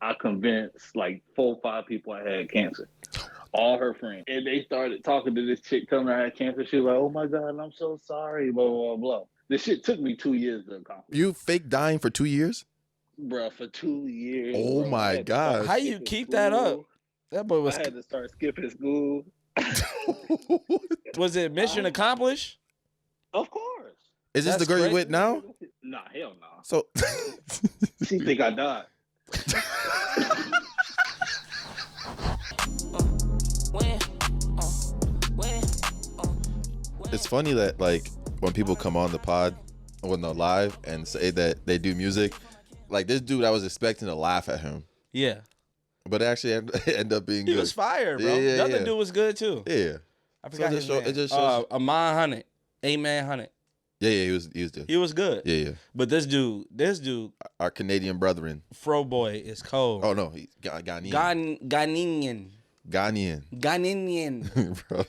I convinced like 4 or 5 people I had cancer. All her friends. And they started talking to this chick telling her I had cancer. She was like, oh my God, I'm so sorry, blah, blah, blah. This shit took me 2 years to accomplish. You fake dying for 2 years? Bruh, for 2 years. Oh bro, my God. How you keep that up? That boy was. I had to start skipping school. Was it mission accomplished? Of course. Is this the girl you with now? Nah, hell no. Nah. So She think I died. it's funny that like when people come on the pod when they're live and say that they do music, like this dude, I was expecting to laugh at him. Yeah. But it actually ended up being good. He was fired, bro. Yeah, the other dude was good too. Yeah. I forgot his name. It just shows. Amon Hunnit. A-Man Hunnit. Yeah, he was good. He was good. Yeah. But this dude, our Canadian brethren. Fro Boy is cold. Oh no, he's Ghanaian. Ghanaian. Bro.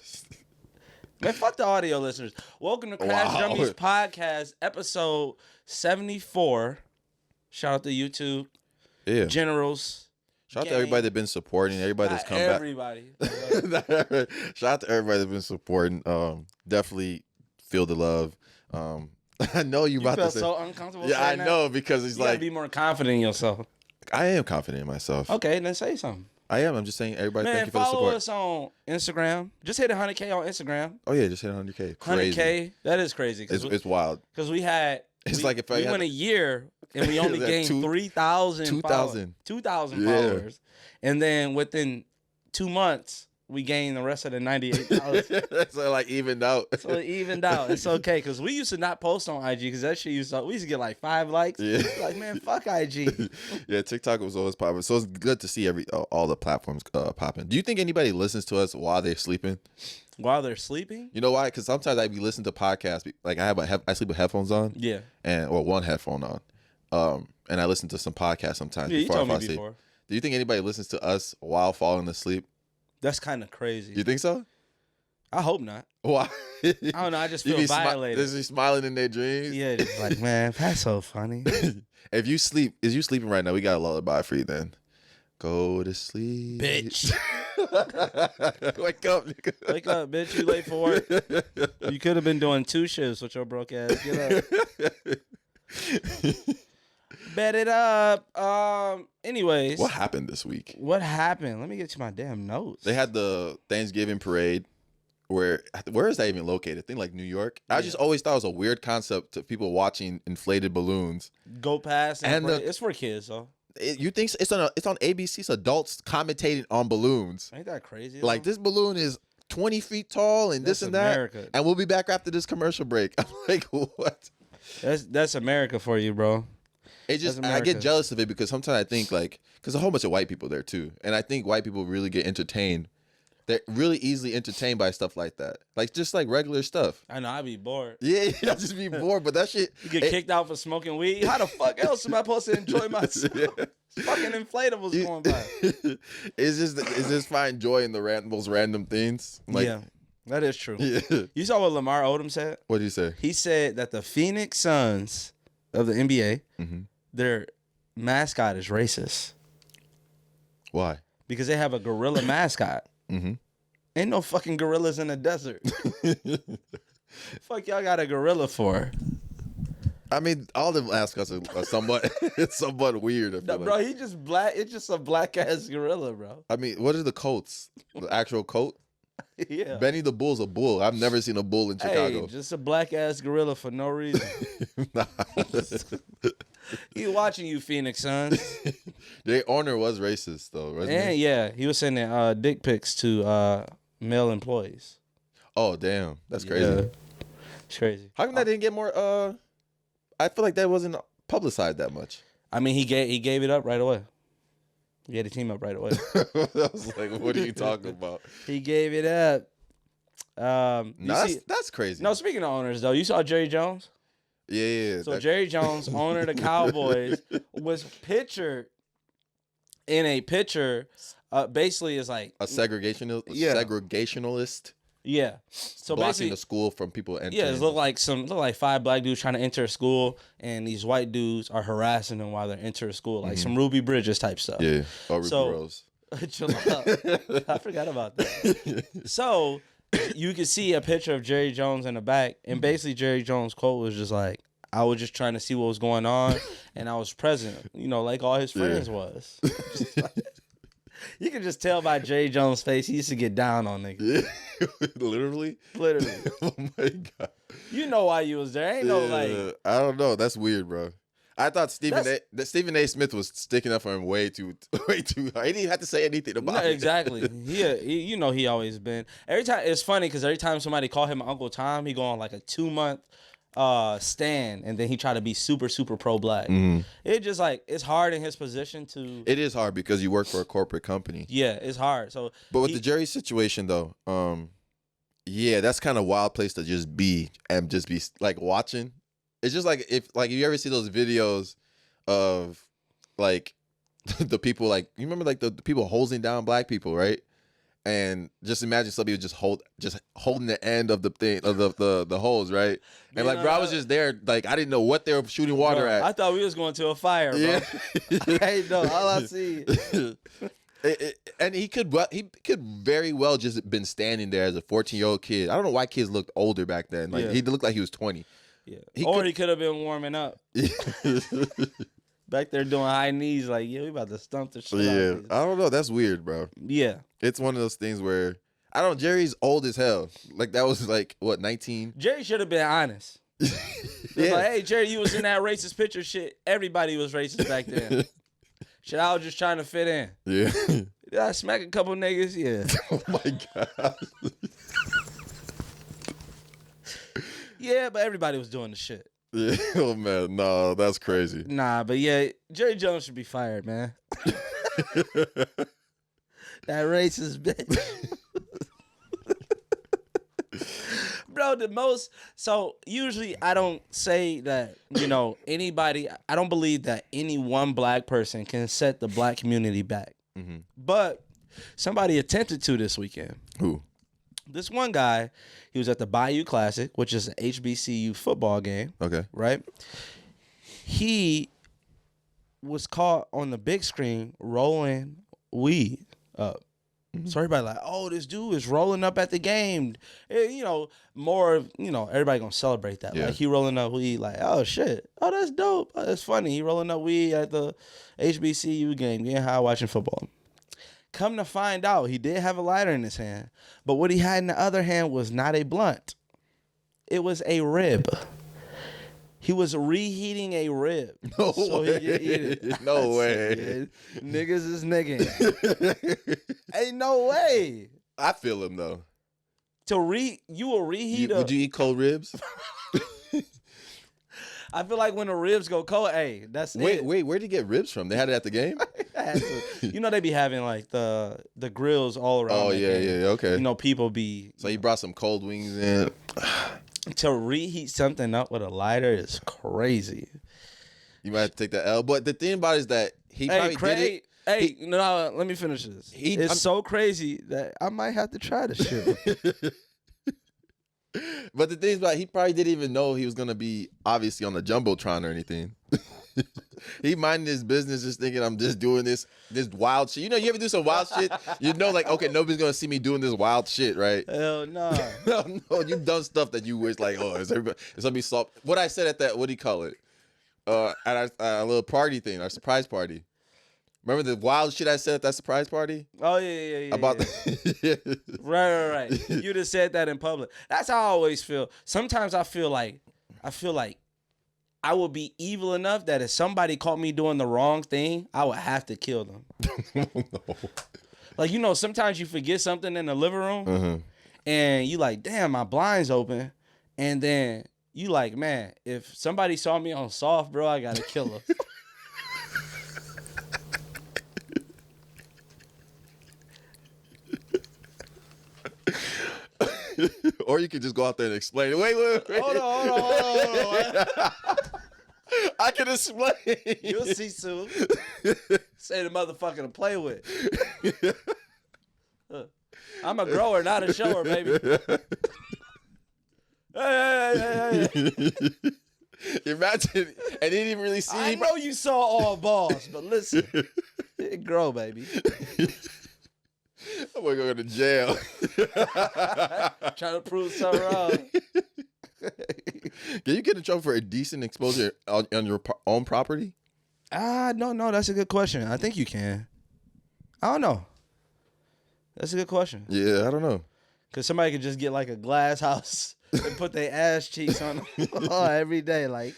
Man, fuck the audio listeners. Welcome to Crash Dummies Podcast, episode 74. Shout out to YouTube. Yeah. Generals. Shout out to everybody that's been supporting. Everybody that's come back. Everybody. Shout out to everybody that's been supporting. Definitely feel the love. I know you about to say. So uncomfortable. Yeah, I know because it's you like gotta be more confident in yourself. I am confident in myself. Okay, then say something. I am. I'm just saying, everybody. Man, thank you for the support. follow us on Instagram. Just hit 100K on Instagram. Oh yeah, just hit 100K. Crazy. 100K. That is crazy. It's wild. Because we had. It's like if I went a year and we only gained 3,000 followers, and then within 2 months we gained the rest of the 98,000. So like evened out. So it evened out. It's okay because we used to not post on IG because that shit we used to get like 5 likes. Yeah. Like man, fuck IG. Yeah, TikTok was always popping. So it's good to see all the platforms popping. Do you think anybody listens to us while they're sleeping? While they're sleeping? You know why? Because sometimes I be listening to podcasts. Like I sleep with headphones on. Yeah. Or one headphone on. And I listen to some podcasts sometimes before I fall asleep. Before. Do you think anybody listens to us while falling asleep? That's kind of crazy. You think so? I hope not. Why? I don't know. I just feel violated. Is he smiling in their dreams? Yeah, just like, man, that's so funny. If you sleeping right now, we got a lullaby for you then. Go to sleep. Bitch. Wake up, nigga. Wake up, bitch. You late for work. You could have been doing 2 shifts with your broke ass. Get up. Bet it up. Anyways. What happened this week? What happened? Let me get to my damn notes. They had the Thanksgiving parade. Where is that even located? I think like New York. I just always thought it was a weird concept to people watching inflated balloons go past and it's for kids though. You think it's on ABC? It's adults commentating on balloons. Ain't that crazy? Like this balloon is 20 feet tall and that's this and America. That. And we'll be back after this commercial break. I'm like, what? That's America for you, bro. It just I get jealous of it because sometimes I think like because a whole bunch of white people there too, and I think white people really get entertained. They're really easily entertained by stuff like that. Like, just like regular stuff. I know, I'd be bored. Yeah, I just be bored, but that shit... You get kicked out for smoking weed? How the fuck else am I supposed to enjoy myself? Yeah. Fucking inflatables going by. It's just find joy in those random things. Like, yeah, that is true. Yeah. You saw what Lamar Odom said? What did he say? He said that the Phoenix Suns of the NBA, their mascot is racist. Why? Because they have a gorilla mascot. Mm-hmm. Ain't no fucking gorillas in the desert. Fuck y'all got a gorilla for? I mean, all the mascots are somewhat somewhat weird. No, bro, he just black. It's just a black ass gorilla, bro. I mean, what are the coats? The actual coat? Yeah. Benny the Bull's a bull. I've never seen a bull in Chicago. Hey, just a black ass gorilla for no reason. He watching you, Phoenix Suns. Their owner was racist, though, wasn't he? Yeah, he was sending dick pics to male employees. Oh, damn. That's crazy. Yeah. It's crazy. How come that didn't get more... I feel like that wasn't publicized that much. I mean, he gave it up right away. He gave the team up right away. I was like, what are you talking about? He gave it up. That's crazy. No, speaking of owners, though, you saw Jerry Jones? Yeah. So Jerry Jones, owner of the Cowboys, was pictured in a picture. Basically, is like a segregationalist. Yeah. Segregationalist. Yeah. So blocking basically, the school from people entering. Yeah, it look like 5 black dudes trying to enter a school, and these white dudes are harassing them while they're entering school, like some Ruby Bridges type stuff. Yeah. Or Ruby Rose. Chill out. I forgot about that. So you can see a picture of Jerry Jones in the back, and basically Jerry Jones' quote was just like, I was just trying to see what was going on, and I was present, like all his friends was. You can just tell by Jerry Jones' face, he used to get down on niggas. Yeah. Literally? Oh my God. You know why you was there. Ain't no like. I don't know. That's weird, bro. I thought Stephen A. Smith was sticking up for him way too hard. He didn't even have to say anything about it. Exactly. He always been. Every time it's funny because every time somebody call him Uncle Tom, he go on like a 2-month stand, and then he try to be super pro black. It just like it's hard in his position to. It is hard because you work for a corporate company. Yeah, it's hard. So, but with the Jerry situation though, yeah, that's kind of a wild place to just be and just be like watching. It's just like if you ever see those videos of like the people like you remember like the people hosing down black people, right? And just imagine somebody just holding the end of the thing of the hose, right? And like bro, I was just there, like I didn't know what they were shooting water at. I thought we was going to a fire, bro. Yeah. I ain't know. All I see. And he could very well just been standing there as a 14-year-old kid. I don't know why kids looked older back then. Like he looked like he was 20. Yeah. He could have been warming up. Back there doing high knees, like, yeah, we about to stump the shit out of I don't know. That's weird, bro. Yeah. It's one of those things where, I don't know, Jerry's old as hell. Like, that was like, what, 19? Jerry should have been honest. Yeah. Like, hey, Jerry, you was in that racist picture shit. Everybody was racist back then. Shit, I was just trying to fit in. Yeah. Did I smack a couple niggas? Yeah. Oh, my God. Yeah, but everybody was doing the shit. Yeah, oh man, no, that's crazy. Nah, but yeah, Jerry Jones should be fired, man. That racist bitch. Bro, so usually I don't say that, anybody, I don't believe that any one black person can set the black community back. Mm-hmm. But somebody attempted to this weekend. Who? This one guy, he was at the Bayou Classic, which is an HBCU football game. Okay. Right? He was caught on the big screen rolling weed up. Mm-hmm. So everybody like, oh, this dude is rolling up at the game. And, everybody gonna celebrate that. Yeah. Like, he rolling up weed, like, oh, shit. Oh, that's dope. Oh, that's funny. He rolling up weed at the HBCU game, getting high watching football. Come to find out, he did have a lighter in his hand, but what he had in the other hand was not a blunt. It was a rib. He was reheating a rib. No so way. He could eat it. No way. Niggas is niggas. Ain't no way. I feel him though. You will reheat Would you eat cold ribs? I feel like when the ribs go cold, hey, that's it. Wait, where'd you get ribs from? They had it at the game? They be having like the grills all around. Oh, yeah, game. Yeah, okay. People be... So he brought some cold wings in. To reheat something up with a lighter is crazy. You might have to take the L. But the thing about it is that he probably did it. No, let me finish this. It's so crazy that I might have to try this shit. But the thing is, he probably didn't even know he was going to be obviously on the Jumbotron or anything. He minded his business just thinking, I'm just doing this wild shit. You ever do some wild shit? Like, okay, nobody's going to see me doing this wild shit, right? Hell no. No, you've done stuff that you wish like, oh, is going to be soft. What I said at that, what do you call it? At our little party thing, our surprise party. Remember the wild shit I said at that surprise party? Oh, yeah. About Right. You just said that in public. That's how I always feel. Sometimes I feel like I would be evil enough that if somebody caught me doing the wrong thing, I would have to kill them. No. Like, sometimes you forget something in the living room, and you like, damn, my blind's open. And then you like, man, if somebody saw me on soft, bro, I got to kill them. Or you could just go out there and explain it. Wait. Hold on. I can explain. You'll see soon. Say the motherfucker to play with. I'm a grower, not a shower, baby. Hey. Imagine, and he didn't even really see. I know you saw all balls, but listen, it grow, baby. I'm gonna go to jail. Trying to prove something wrong. Can you get in trouble for a decent exposure on your own property? No, that's a good question. I think you can. I don't know. That's a good question. Yeah, I don't know. Because somebody could just get like a glass house and put their ass cheeks on every day. Like,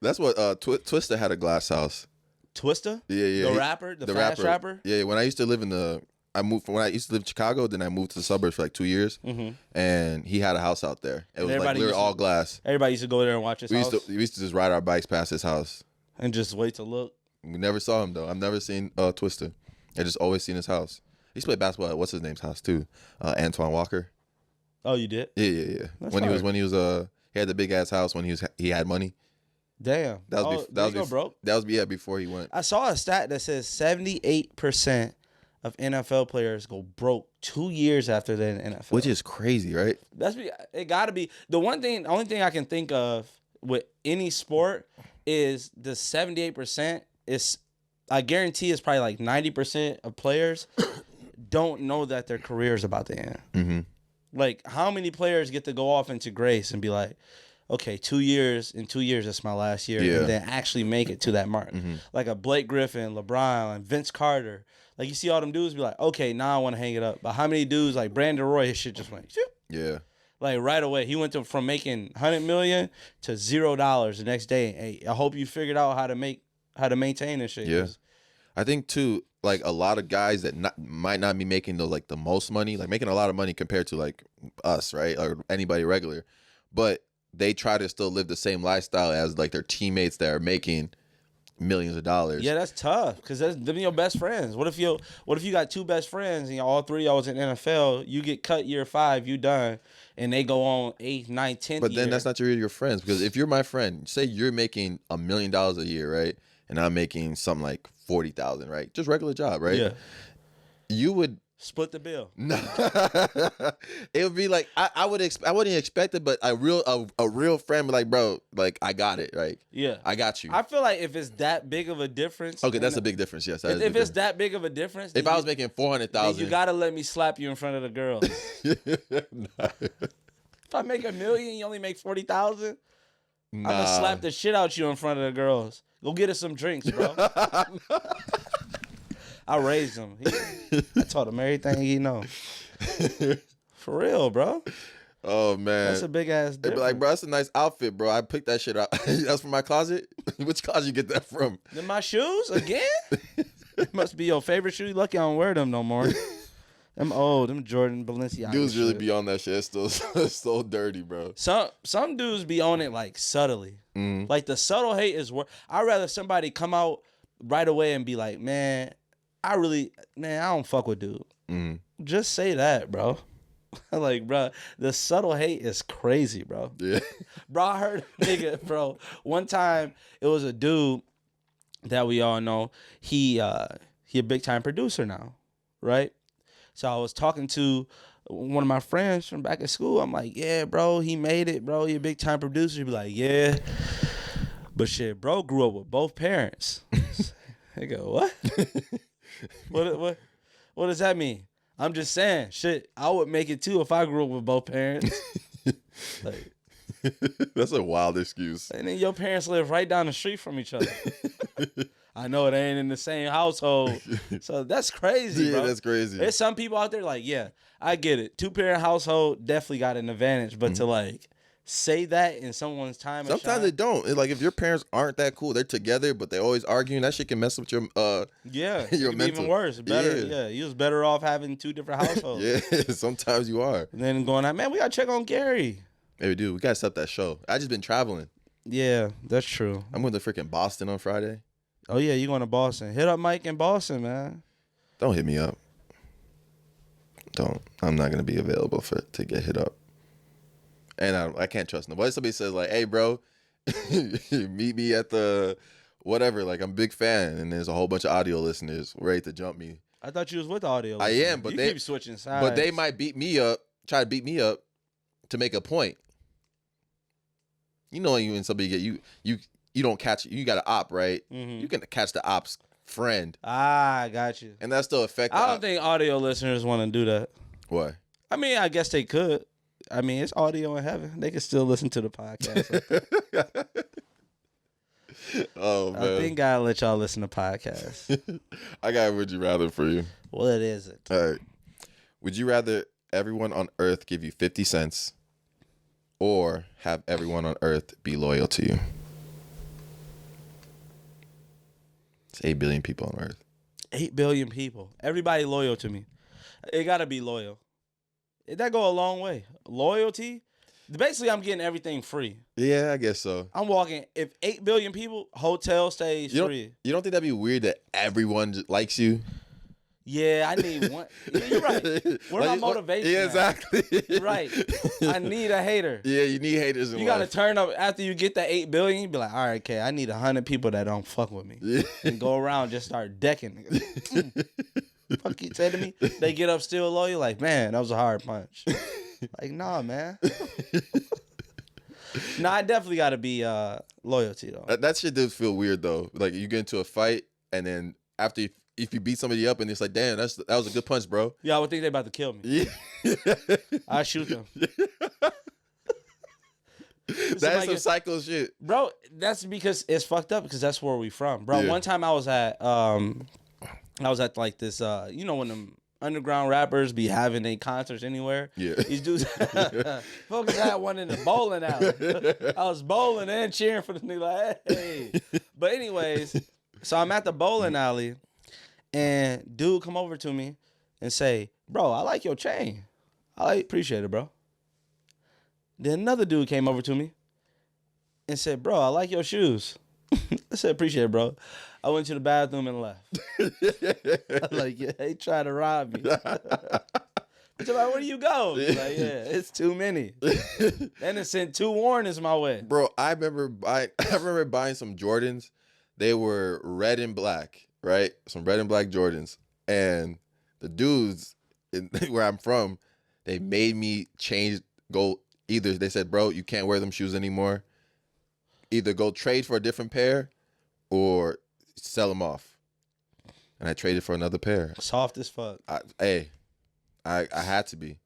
That's what Twista had a glass house. Twista? Yeah. The rapper? The fast rapper? Yeah, when I used to live when I used to live in Chicago, then I moved to the suburbs for like 2 years, and he had a house out there. It was like literally all glass. Everybody used to go there and watch his house? We used to just ride our bikes past his house. And just wait to look? We never saw him, though. I've never seen Twista. I just always seen his house. He used to play basketball at what's his name's house, too? Antoine Walker. Oh, you did? Yeah. That's When he was he had the big ass house when he had money. Damn. That was broke? That was before he went. I saw a stat that says 78% of NFL players go broke 2 years after they're in the NFL. Which is crazy, right? It gotta be the only thing I can think of with any sport is the 78% is, I guarantee it's probably like 90% of players don't know that their career is about to end. Mm-hmm. Like, how many players get to go off into grace and be like, okay, 2 years, in 2 years, that's my last year, Yeah. and then actually make it to that mark. Mm-hmm. Like a Blake Griffin, LeBron, and Vince Carter. Like, you see all them dudes be like, okay, now I want to hang it up. But how many dudes, like Brandon Roy, his shit just went, shoop. Yeah. Like, right away. He went from making $100 million to $0 the next day. Hey, I hope you figured out how to maintain this shit. Yeah. I think, too, like, a lot of guys that might not be making the most money, like making a lot of money compared to, like, us, right? Or anybody regular. But they try to still live the same lifestyle as, like, their teammates that are making millions of dollars. Yeah, that's tough because them your best friends. What if you got two best friends and all three of y'all was in NFL? You get cut year 5, you done, and they go on 8th, 9th, 10th. But then that's not your friends, because if you're my friend, say you're making $1 million a year, right? And I'm making something like 40,000, right? Just regular job, right? Yeah. You would split the bill. No, it would be like I wouldn't expect it, but a real friend be like, bro, like I got it, right? Yeah, I got you. I feel like if it's that big of a difference, okay, that's a big difference. Yes, if it's that big of a difference, if I was making 400,000, you gotta let me slap you in front of the girls. If I make $1 million, you only make 40,000. I'm gonna slap the shit out you in front of the girls. Go get us some drinks, bro. I raised him. I taught him everything he know. For real, bro. Oh man, that's a big ass difference. They'd be like, bro, that's a nice outfit, bro. I picked that shit out. That's from my closet. Which closet you get that from? Then my shoes again? It must be your favorite shoe. Lucky I don't wear them no more. Them old, them Jordan Balenciaga. Dudes really be on that shit. It's so dirty, bro. Some dudes be on it like subtly. Mm-hmm. Like the subtle hate is worse. I'd rather somebody come out right away and be like, man, I don't fuck with dude. Mm-hmm. Just say that, bro. Like, bro, the subtle hate is crazy, bro. Yeah. Bro, I heard a nigga, bro. One time, it was a dude that we all know. He a big time producer now, right? So I was talking to one of my friends from back at school. I'm like, yeah, bro, he made it, bro. He a big time producer. He'd be like, yeah. But shit, bro grew up with both parents. I go, what? What does that mean? I'm just saying, shit, I would make it too if I grew up with both parents. Like, that's a wild excuse. And then your parents live right down the street from each other. I know it ain't in the same household. So that's crazy, bro. Yeah, that's crazy. There's some people out there like, yeah, I get it. 2-parent household definitely got an advantage. But to like say that in someone's time sometimes they don't. It's like if your parents aren't that cool, they're together, but they always arguing, that shit can mess with your your mental. Even worse. Better, yeah. You was better off having 2 different households. Yeah, sometimes you are. And then going out, man, we gotta check on Gary. Hey, dude, we gotta set up that show. I just been traveling. Yeah, that's true. I'm going to freaking Boston on Friday. Oh yeah, you going to Boston? Hit up Mike in Boston, man. Don't hit me up. Don't. I'm not gonna be available to get hit up. And I can't trust nobody. Somebody says like, "Hey, bro, meet me at the whatever." Like, I'm a big fan, and there's a whole bunch of audio listeners ready to jump me. I thought you was with the audio. I am, but you they keep switching sides. But they might beat me up, try to beat me up to make a point. You know, you and somebody get you don't catch, you got an op, right? Mm-hmm. You can catch the op's friend. I got you. And that still affect the I don't op. think audio listeners want to do that. Why? I mean, I guess they could. I mean, it's audio in heaven. They can still listen to the podcast. Oh, man. I think I'll let y'all listen to podcasts. I got a would you rather for you. What is it? All right. Would you rather everyone on Earth give you 50 cents or have everyone on Earth be loyal to you? It's 8 billion people on Earth. 8 billion people. Everybody loyal to me. It got to be loyal. That go a long way. Loyalty. Basically, I'm getting everything free. Yeah, I guess so. I'm walking. If 8 billion people, hotel stays free. You don't think that'd be weird that everyone just likes you? Yeah, I need one. You're right. What Like, my motivation? Yeah, at? exactly. Right. I need a hater. Yeah, you need haters in You gotta life. turn up after you get that 8 billion. You be like, all right, okay, I need 100 people that don't fuck with me, Yeah. and go around just start decking. Fuck you say to me. They get up still loyal. Like, man, that was a hard punch. Like, nah, man. Nah, I definitely gotta be loyalty though. That shit does feel weird though. Like you get into a fight and then after if you beat somebody up and it's like, damn, that was a good punch, bro. Yeah, I would think they about to kill me. Yeah. I shoot them. That's like some psycho shit. Bro, that's because it's fucked up because that's where we from. Bro, Yeah. one time I was at like this you know when them underground rappers be having their concerts anywhere. Yeah. These dudes focus had one in the bowling alley. I was bowling and cheering for the nigga like, hey. But anyways, so I'm at the bowling alley and dude come over to me and say, bro, I like your chain. Appreciate it, bro. Then another dude came over to me and said, bro, I like your shoes. I said, appreciate it, bro. I went to the bathroom and left. I'm like, yeah, they tried to rob me. But like, where do you go? He's like, yeah, it's too many. Then it sent 2 warnings my way. Bro, I remember buying some Jordans. They were red and black, right? Some red and black Jordans. And the dudes where I'm from, they made me either they said, bro, you can't wear them shoes anymore. Either go trade for a different pair or sell them off. And I traded for another pair. Soft as fuck. I had to be.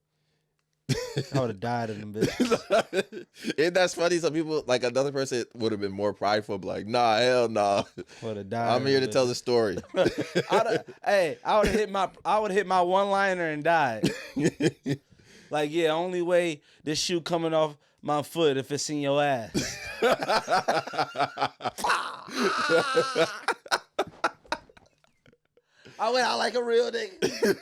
I would have died in them bitches. Isn't that funny? Some people, like another person would have been more prideful, like, nah, hell nah. Would have died. I'm here to tell the story. I would have hit my one-liner and died. Like, yeah, only way this shoe coming off my foot if it's in your ass. I went out like a real nigga.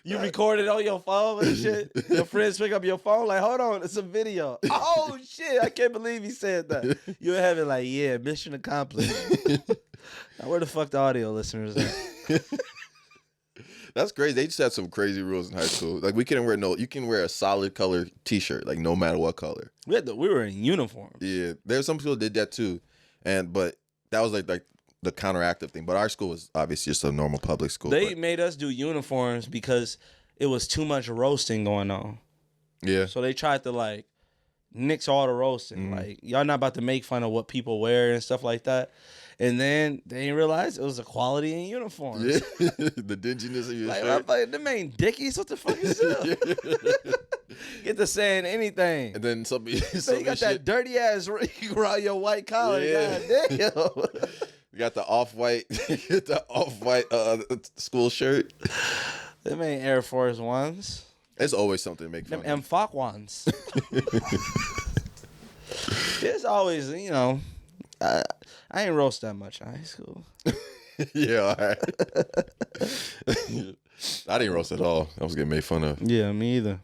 You recorded on your phone and shit. Your friends pick up your phone like, hold on, it's a video. Oh shit, I can't believe he said that. You have it like, yeah, mission accomplished. Now, where the fuck the audio listeners at? That's crazy. They just had some crazy rules in high school. Like you can wear a solid color t-shirt, like no matter what color. We were in uniform. Yeah. There's some people that did that too. But that was like the counteractive thing. But our school was obviously just a normal public school. They made us do uniforms because it was too much roasting going on. Yeah. So they tried to like nix all the roasting. Mm-hmm. Like, y'all not about to make fun of what people wear and stuff like that. And then they didn't realize it was a quality in uniforms. Yeah. The dinginess of your Like, shirt. like, them ain't dickies. What the fuck is this? Get to saying anything. And then somebody So you got that dirty ass around your white collar. Yeah. God damn. You got the off-white school shirt. Them ain't Air Force Ones. It's always something to make fun Them of. MFOC ones. It's always, I ain't roast that much in high school. Yeah, all right. I didn't roast at all. I was getting made fun of. Yeah, me either.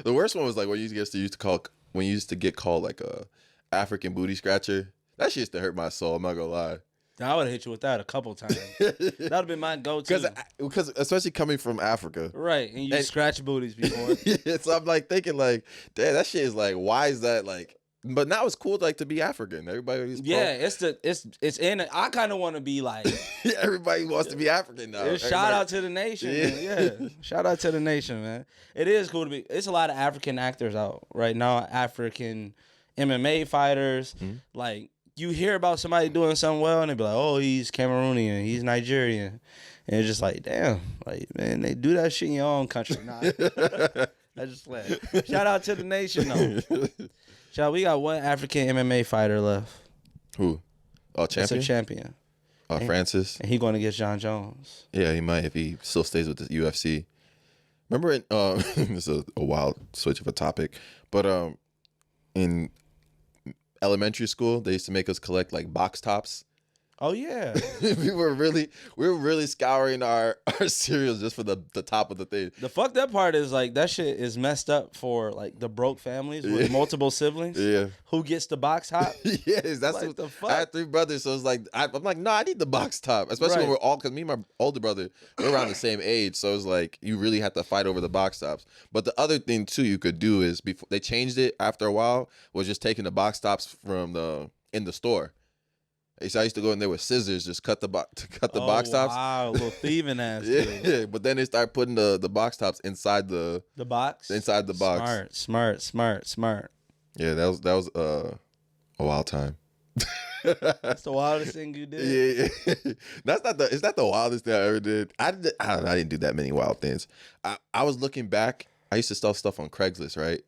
The worst one was like when you used to get called like a African booty scratcher. That shit used to hurt my soul. I'm not gonna lie. I would have hit you with that a couple times. That would have been my go-to. Because especially coming from Africa. Right, and you scratch booties before. Yeah, so I'm like thinking like, damn, that shit is like, why is that like But now it's cool like to be African. Everybody's Yeah, it's in. I kind of want to be like. Everybody wants to be African now. Shout out to the nation, man. Yeah. Shout out to the nation, man. It is cool to be. It's a lot of African actors out right now. African MMA fighters. Mm-hmm. Like you hear about somebody doing something well, and they be like, "Oh, he's Cameroonian, he's Nigerian," and it's just like, damn, like man, they do that shit in your own country. Nah, I just laugh. Shout out to the nation, though. We got one African MMA fighter left. Who? Oh, champion. That's a champion. Francis. And he going against John Jones. Yeah, he might if he still stays with the UFC. Remember, this is a wild switch of a topic, but in elementary school, they used to make us collect like box tops. Oh yeah, we were really scouring our cereals just for the top of the thing. The fucked up part is like that shit is messed up for like the broke families with multiple siblings. Yeah, who gets the box top? Yes, that's like what the fuck. I had 3 brothers, so it's like I'm like, no, I need the box top, especially when we're all because me and my older brother we're around the same age, so it's like you really have to fight over the box tops. But the other thing too you could do is before they changed it after a while was just taking the box tops from in the store. So I used to go in there with scissors, just cut the box tops. Wow, little thieving ass. Yeah, but then they start putting the box tops inside the box. Inside the box. Smart. Yeah, that was a wild time. That's the wildest thing you did. Yeah. It's not the wildest thing I ever did. I don't know, I didn't do that many wild things. I was looking back. I used to sell stuff on Craigslist, right?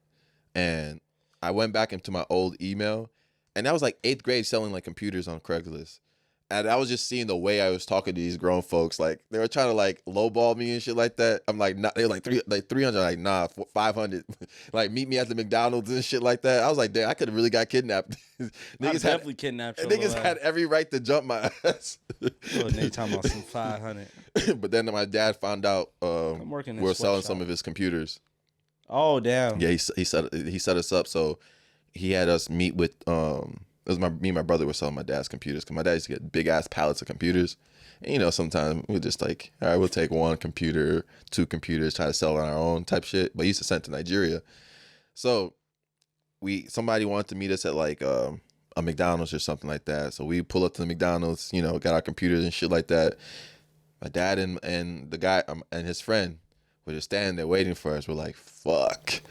And I went back into my old email. And that was like 8th grade selling like computers on Craigslist. And I was just seeing the way I was talking to these grown folks. Like they were trying to like lowball me and shit like that. I'm like, nah, they were like 300, like nah, 500. Like meet me at the McDonald's and shit like that. I was like, damn, I could have really got kidnapped. Niggas definitely kidnapped you. Niggas had every right to jump my ass. They talking about some 500. But then my dad found out we were selling some of his computers. Oh damn. Yeah, he set us up so. He had us meet with it was me and my brother were selling my dad's computers because my dad used to get big ass pallets of computers, and sometimes we just like, all right, we'll take 1 computer, 2 computers, try to sell on our own type shit. But he used to send to Nigeria, so somebody wanted to meet us at like a McDonald's or something like that. So we pull up to the McDonald's, got our computers and shit like that. My dad and the guy and his friend were just standing there waiting for us. We're like, fuck.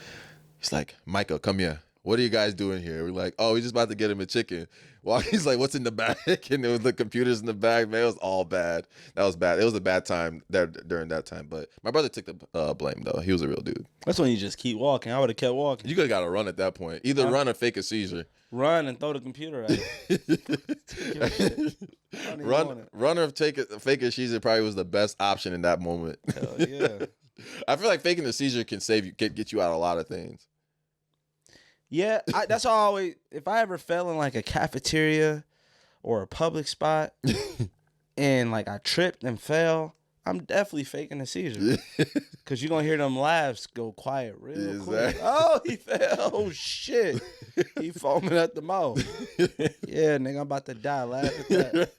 He's like, Michael, come here. What are you guys doing here? We're like, oh, we're just about to get him a chicken. Well, he's like, what's in the bag? And there was the computers in the bag. Man, it was all bad. That was bad. It was a bad time there during that time. But my brother took the blame, though. He was a real dude. That's when you just keep walking. I would have kept walking. You could have got to run at that point. Either run or fake a seizure. Run and throw the computer at him. Run or fake a seizure probably was the best option in that moment. Hell yeah. I feel like faking a seizure can get you out of a lot of things. Yeah, that's all I always. If I ever fell in like a cafeteria or a public spot, and like I tripped and fell, I'm definitely faking a seizure. Cause you're gonna hear them laughs go quiet real quick. Oh, he fell. Oh shit. He foaming at the mouth. Yeah, nigga, I'm about to die. Laugh at that.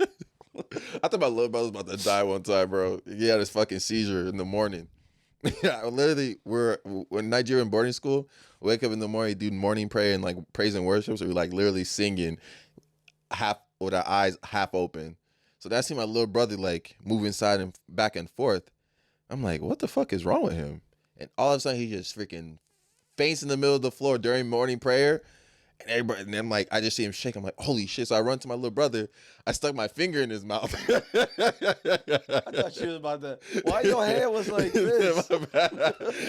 I thought my little brother was about to die one time, bro. He had his fucking seizure in the morning. Yeah, literally, we're in Nigerian boarding school. Wake up in the morning, do morning prayer and like praise and worship. So we're like literally singing half with our eyes half open. So that see my little brother like moving side and back and forth. I'm like, what the fuck is wrong with him? And all of a sudden he just freaking faints in the middle of the floor during morning prayer. And everybody, and I'm like, I just see him shake. I'm like, holy shit. So I run to my little brother. I stuck my finger in his mouth. I thought she was about to. Why your hair was like this?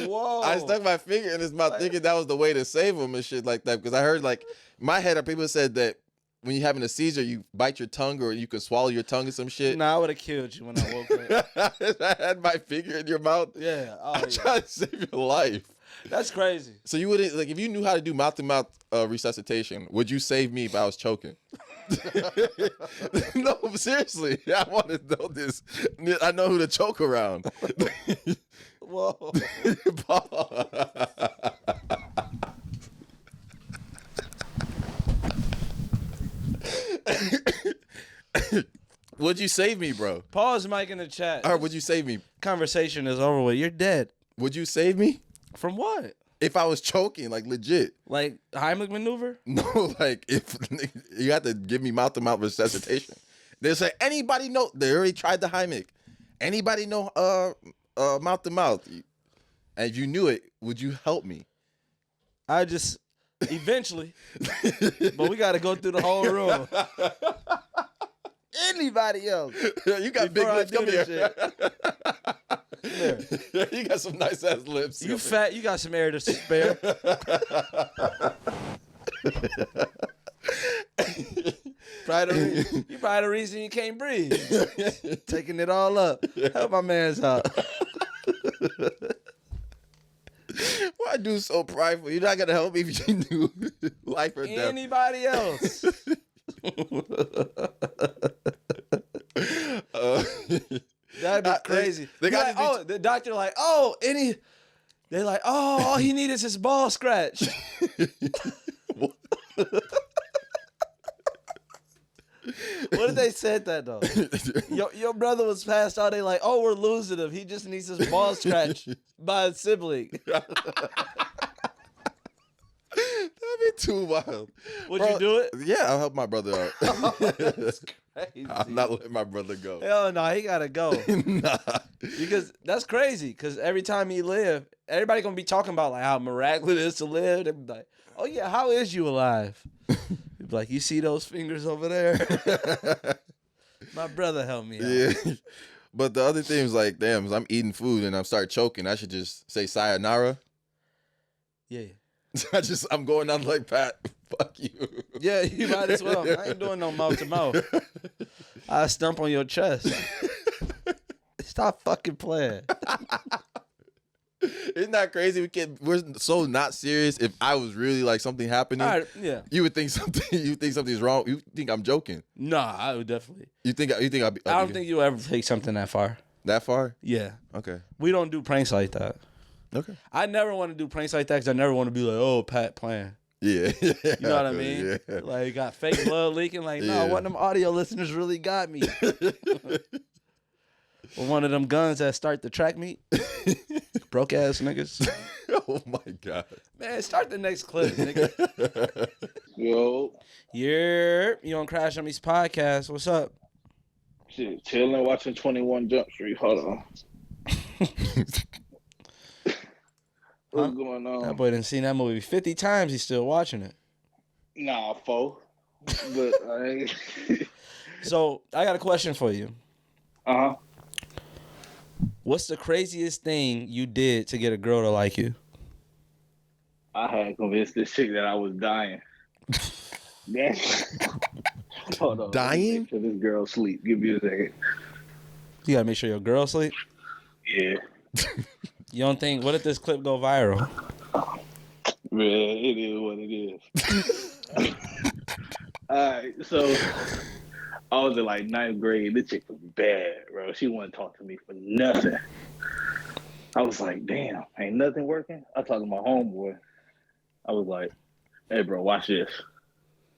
Whoa. I stuck my finger in his mouth thinking that was the way to save him and shit like that. Because I heard like, in my head, people said that when you're having a seizure, you bite your tongue or you can swallow your tongue or some shit. Nah, I would have killed you when I woke up. I had my finger in your mouth. Yeah. Oh, I'm trying to save your life. That's crazy. So you wouldn't, like, if you knew how to do mouth-to-mouth resuscitation, would you save me if I was choking? No, seriously. I want to know this. I know who to choke around. Whoa. Would you save me, bro? Pause mic in the chat. Or would you save me? Conversation is over with. You're dead. Would you save me? From what? if I was choking, like legit. Like Heimlich maneuver? No, like if you have to give me mouth-to-mouth resuscitation. They say anybody know? They already tried the Heimlich. Anybody know mouth-to-mouth? And if you knew it, would you help me? I just eventually, but we got to go through the whole room. Anybody else? You got big lips. Come here. There. You got some nice ass lips. You fat. You got some air to spare. You probably the reason you can't breathe. Taking it all up. Help my man's out. Why do so prideful? You're not gonna help me if you knew life or death. Anybody else? That'd be crazy. They got like, oh, the doctor like, oh, any. They like, oh, all he needs is his ball scratch. What if they said that though? Your brother was passed out. They like, oh, we're losing him. He just needs his ball scratched by a sibling. That'd be too wild. Would you do it? Yeah, I'll help my brother out. That's crazy. I'm not letting my brother go. Hell no, he gotta go. Nah. Because that's crazy. Because every time he live, everybody gonna be talking about like how miraculous it is to live. They be like, oh yeah, how is you alive? He be like, you see those fingers over there? My brother helped me out. Yeah. But the other thing is like, damn, I'm eating food and I start choking. I should just say sayonara. Yeah. I'm going out like Pat. Fuck you. Yeah, you might as well. I ain't doing no mouth to mouth. I stump on your chest. Stop fucking playing. Isn't that crazy? We're so not serious. If I was really like something happening, All right, yeah. you would think something. You think something's wrong. You think I'm joking. Nah, I would definitely. You think I'll be? I don't think you'll ever take something that far. That far? Yeah. Okay. We don't do pranks like that. Okay. I never want to do pranks like that because I never want to be like, oh, Pat playing. Yeah. You know what I mean? Yeah. Like, got fake blood leaking. Like, no, one of them audio listeners really got me. Or one of them guns that start the track meet. Broke ass niggas. Oh my God. Man, start the next clip, nigga. Yo. You on Crash Dummies podcast. What's up? Shit, chilling, watching 21 Jump Street. Hold on. What's going on? That boy done seen that movie 50 times. He's still watching it. Nah, 4. But I ain't. So, I got a question for you. Uh-huh. What's the craziest thing you did to get a girl to like you? I had convinced this chick that I was dying. Hold on. Dying? Make sure this girl sleep. Give me a second. You gotta make sure your girl sleep. Yeah. You don't think? What if this clip go viral? Man, it is what it is. Alright, so I was in like 9th grade. This chick was bad, bro. She wouldn't talk to me for nothing. I was like, damn, ain't nothing working. I talked to my homeboy. I was like, hey, bro, watch this.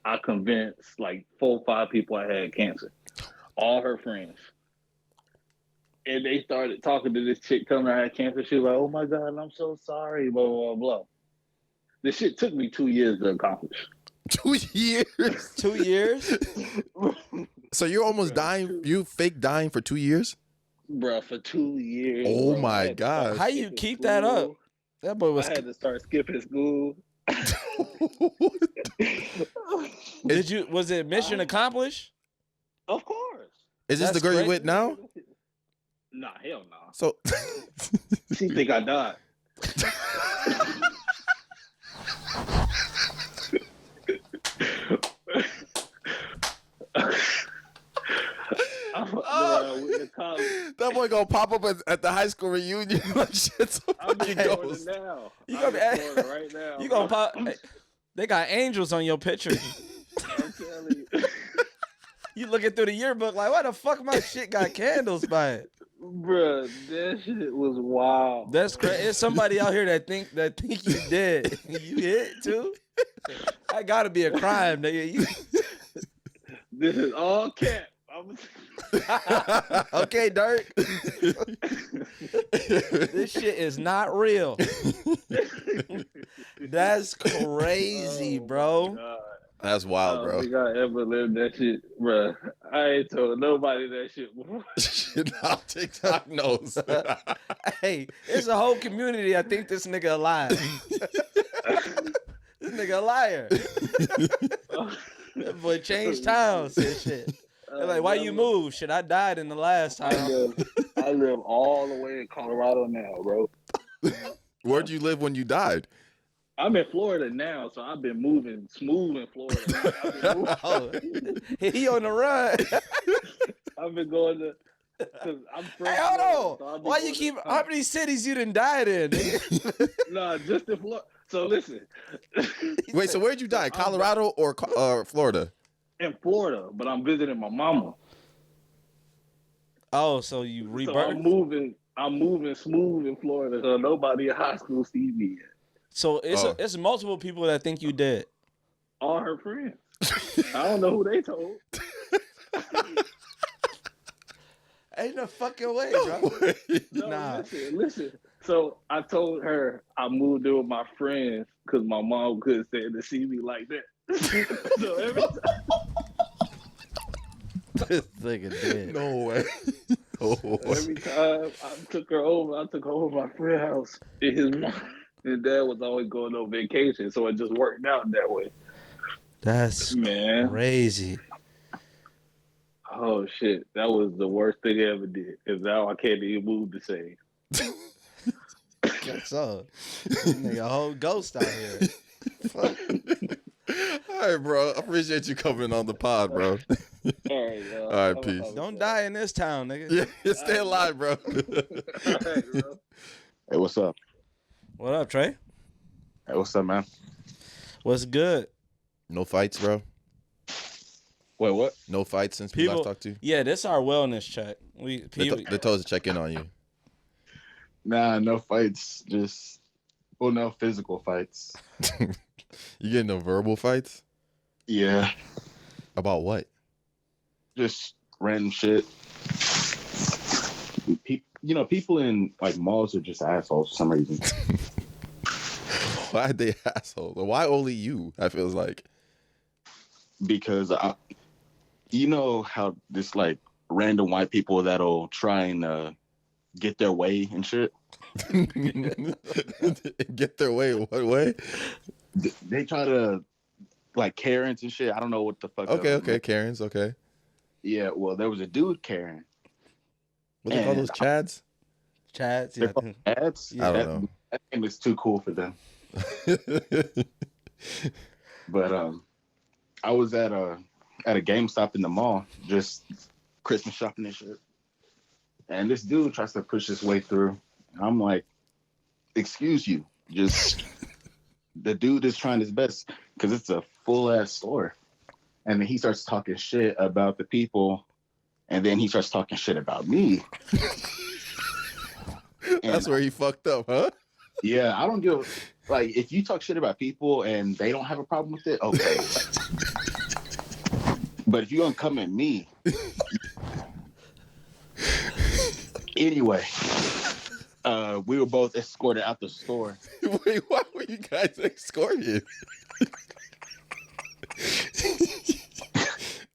I convinced like 4 or 5 people I had cancer. All her friends. And they started talking to this chick coming out had cancer. She was like, oh my God, I'm so sorry, blah, blah, blah. This shit took me 2 years to accomplish. 2 years? 2 years? So you're almost dying? You fake dying for 2 years? Bruh, for 2 years. Oh bro, my God. How you keep that up? That boy was. I had to start skipping school. Was it mission accomplished? Of course. Is this That's the girl great. you with now? Nah, hell nah. So She think I died. that boy gonna pop up at the high school reunion like shit. Somebody goes. Now. You gonna be right now. You gonna pop? They got angels on your picture. I'm telling you. You looking through the yearbook like, why the fuck my shit got candles by it? Bruh, that shit was wild. That's crazy. There's somebody out here that think you dead. You hit too. That gotta be a crime, nigga. This is all cap. Okay, Dirk. This shit is not real. That's crazy, Oh bro. my God. That's I wild, don't bro. think I ever lived that shit, bro. I ain't told nobody that shit before. Now TikTok knows. Hey, it's a whole community. I think this nigga a liar. This nigga a liar. That boy changed towns and shit. They're like, why you move? Shit, I died in the last time. I live all the way in Colorado now, bro. Where'd you live when you died? I'm in Florida now, so I've been moving smooth in Florida. I've been, Oh, he on the run. I've been going to. Cause I'm from Hey, hold Florida, on. so I'll be Why going you keep? to- How many cities you done died in? Nigga? Nah, just in Florida. So listen. Wait, so where'd you die? Colorado or Florida? In Florida, but I'm visiting my mama. Oh, so you So rebirth? I'm moving smooth in Florida, so nobody in high school see me yet. So it's Oh. it's multiple people that think you dead. All her friends. I don't know who they told. Ain't no fucking way, bro. No, Nah. listen. So I told her I moved in with my friends because my mom couldn't stand to see me like that. So every time, This nigga dead. No way. Oh, every time I took her over my friend's house, and his dad was always going on vacation, so it just worked out that way. That's Man. crazy. Oh shit, that was the worst thing I ever did. Cause now I can't even move the same. That's all. Nigga, a whole ghost out here. Fuck. All right, bro. I appreciate you coming on the pod, bro. All right, y'all. All right, peace. Don't die in this town, nigga. Yeah, stay alive, bro. All right, bro. Hey, what's up? What up, Trey? Hey, what's up, man? What's good? No fights, bro. Wait, what? No fights since we last People, talked to you. yeah, this our wellness check. They told us to check in on you. Nah, no fights. No physical fights. You getting no verbal fights? Yeah, About what? just random shit. People in like malls are just assholes for some reason. Why are they assholes? Why only you? I feels like. Because you know how this like random white people that'll try and get their way and shit. Get their way. What way? They try to like Karens and shit. I don't know what the fuck. Okay. Karens. Okay. Yeah, well, there was a dude Karen. What they call those chads? Chads, They're yeah. called ads. I don't know. That name is too cool for them. But I was at a GameStop in the mall, just Christmas shopping and shit. And this dude tries to push his way through. I'm like, excuse you. Just the dude is trying his best because it's a full ass store. And then he starts talking shit about the people, and then he starts talking shit about me. That's where he fucked up, huh? Yeah, I don't give like if you talk shit about people and they don't have a problem with it, okay. But if you're gonna come at me, anyway, we were both escorted out the store. Wait, why were you guys escorted?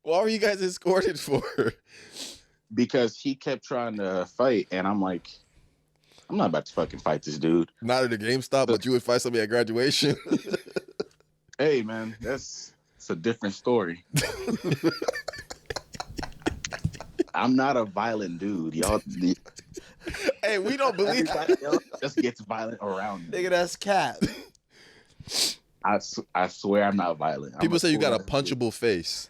Why were you guys escorted for? Because he kept trying to fight, and I'm like, I'm not about to fucking fight this dude. Not at a GameStop, but you would fight somebody at graduation. Hey, man, it's a different story. I'm not a violent dude, y'all. Hey, we don't believe Everybody that. else just gets violent around me. Nigga, that's cap. I swear I'm not violent. People say you got a cool-ass dude. punchable face.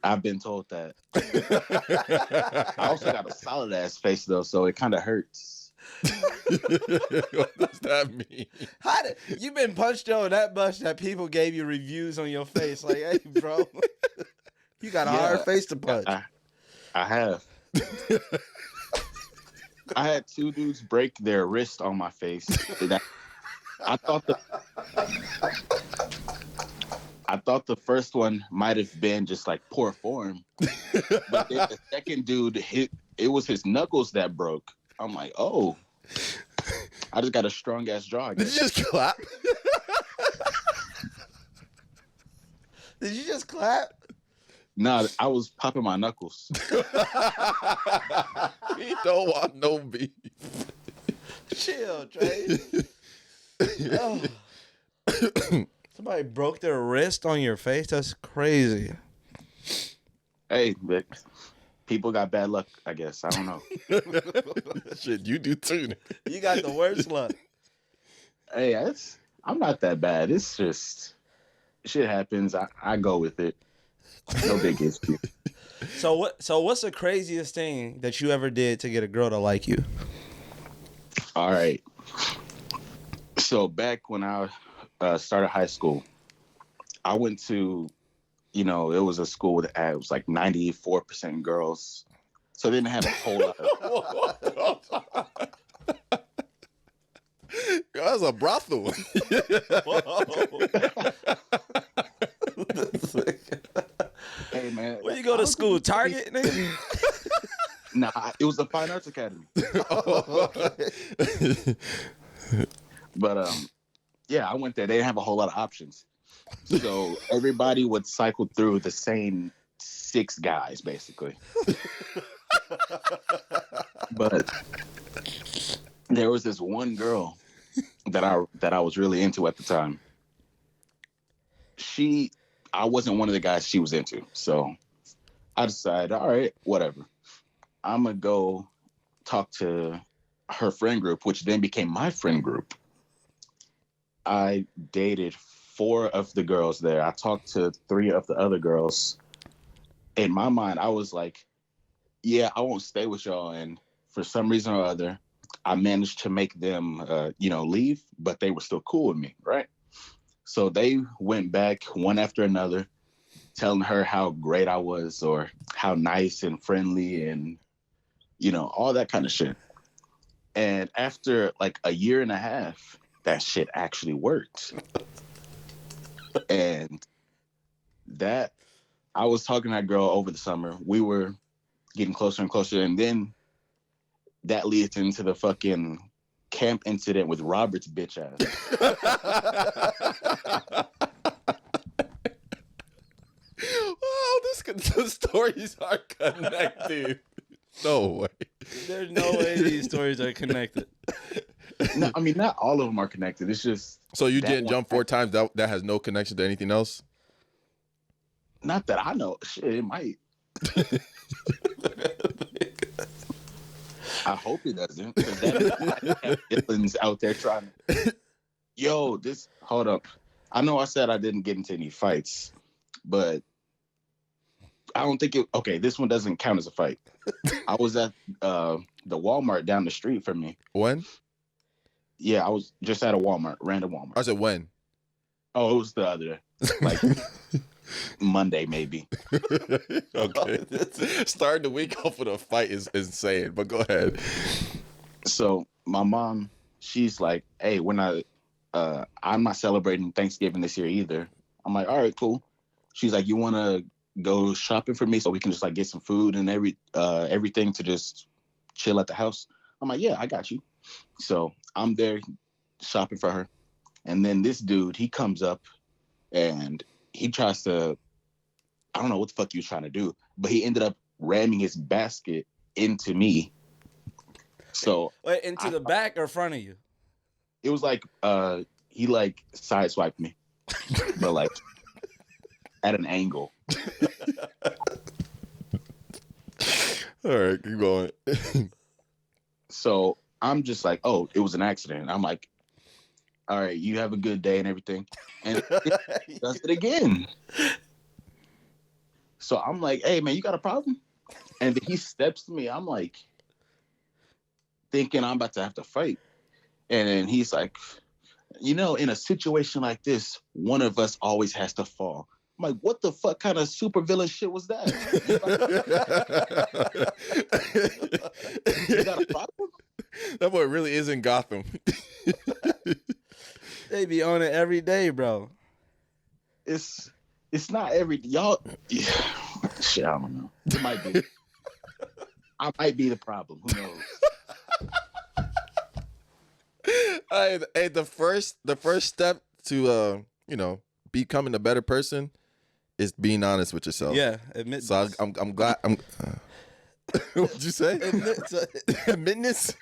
I've been told that. I also got a solid ass face though, so it kind of hurts. What does that mean? You been punched on that much that people gave you reviews on your face like, hey, bro, you got a hard face to punch. I have. I had two dudes break their wrist on my face. I thought the first one might have been just like poor form, but then the second dude it was his knuckles that broke. I'm like, oh, I just got a strong ass jaw. I Did guess. you just clap? Did you just clap? Nah, I was popping my knuckles. He don't want no beef. Chill, Trey. Oh. Somebody broke their wrist on your face. That's crazy. Hey, but people got bad luck, I guess. I don't know. Shit, you do too. You got the worst luck. Hey, I'm not that bad. It's just shit happens. I go with it. No big issue. So what's the craziest thing that you ever did to get a girl to like you? All right. So back when I started high school, I went to, it was a school with it was like 94% girls. So they didn't have a whole lot of. That was a brothel. Hey man, Where you go to school? Target, nigga? Nah, it was the Fine Arts Academy. But yeah, I went there. They didn't have a whole lot of options, so everybody would cycle through the same 6 guys basically. But there was this one girl that I was really into at the time. I wasn't one of the guys she was into, so I decided, all right, whatever. I'm gonna go talk to her friend group, which then became my friend group. I dated 4 of the girls there. I talked to 3 of the other girls. In my mind, I was like, yeah, I won't stay with y'all. And for some reason or other, I managed to make them, leave, but they were still cool with me, right? So they went back one after another, telling her how great I was or how nice and friendly and, all that kind of shit. And after like a year and a half, that shit actually worked. And that, I was talking to that girl over the summer. We were getting closer and closer. And then that leads into the fucking camp incident with Robert's bitch ass. Wow, the stories are connected. No way. There's no way these stories are connected. No, I mean, not all of them are connected. It's just. So you that didn't one- jump 4 times. That has no connection to anything else. Not that I know. Shit, it might. I hope it doesn't. Because that villains out there trying to. Yo, hold up. I know I said I didn't get into any fights, but I don't think okay, this one doesn't count as a fight. I was at the Walmart down the street from me. When? Yeah, I was just at a Walmart, random Walmart. I said when. Oh, it was the other day. Like Monday, maybe. Okay. Starting the week off with a fight is insane, but go ahead. So my mom, she's like, hey, I'm not celebrating Thanksgiving this year either. I'm like, all right, cool. She's like, you want to go shopping for me so we can just like get some food and everything to just chill at the house? I'm like, yeah, I got you. So I'm there shopping for her. And then this dude, he comes up and he tries to, I don't know what the fuck he was trying to do, but he ended up ramming his basket into me. So Wait, into the back or front of you? it was like he like sideswiped me, but like at an angle. All right, keep going. So I'm just like, oh, it was an accident. I'm like, all right, you have a good day and everything. And it does it again. So I'm like, hey man, you got a problem? And then he steps to me. I'm like thinking I'm about to have to fight. And then he's like, in a situation like this, one of us always has to fall. I'm like, what the fuck kind of supervillain shit was that? You got a problem? That boy really is in Gotham. They be on it every day, bro. It's not every y'all. Yeah, shit, I don't know. It might be. I might be the problem. Who knows? Hey, the first step to becoming a better person is being honest with yourself. Yeah, admit. So I'm glad. What'd you say? Admittance.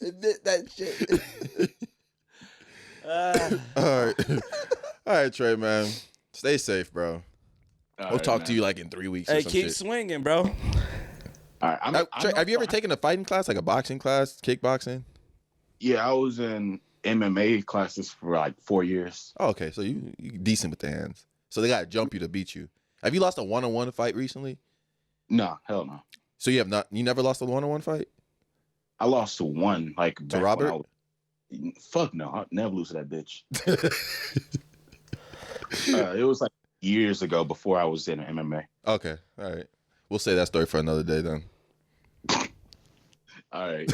Admit that shit. All right, Trey, man. Stay safe, bro. We'll talk to you like in 3 weeks. Hey, or some keep shit. swinging, bro. All right, Trey, have you ever taken a fighting class, like a boxing class, kickboxing? Yeah, I was in MMA classes for like 4 years. Oh, okay, so you decent with the hands. So they gotta jump you to beat you. Have you lost a one-on-one fight recently? No, hell no. So you never lost a one-on-one fight? I lost to one, like To back Robert? fuck no, I'll never lose to that bitch. It was like years ago before I was in MMA. Okay, all right. We'll say that story for another day then. All right.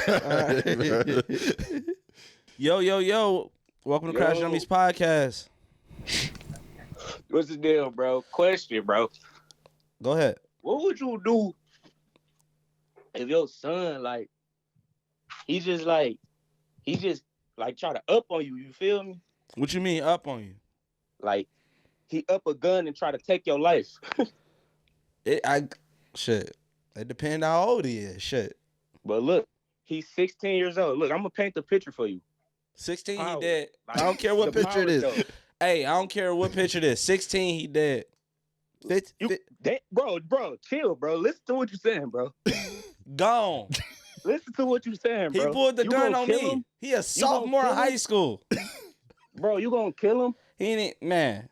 Yo. Welcome to Crash Dummies Podcast. What's the deal, bro? Question, bro. Go ahead. What would you do if your son, he just try to up on you? You feel me? What you mean up on you? Like, he up a gun and try to take your life. Shit. It depends how old he is. Shit. But look, he's 16 years old. Look, I'm gonna paint the picture for you. 16, Power. he dead. Like, I don't care what the picture it is. power, though. Hey, I don't care what picture it is. 16, he dead. Bro, chill, bro. Listen to what you're saying, bro. Gone. Listen to what you're saying, bro. He pulled the You gun gonna on kill me. him? He a sophomore in kill him? high school. Bro, you gonna kill him? He ain't, man.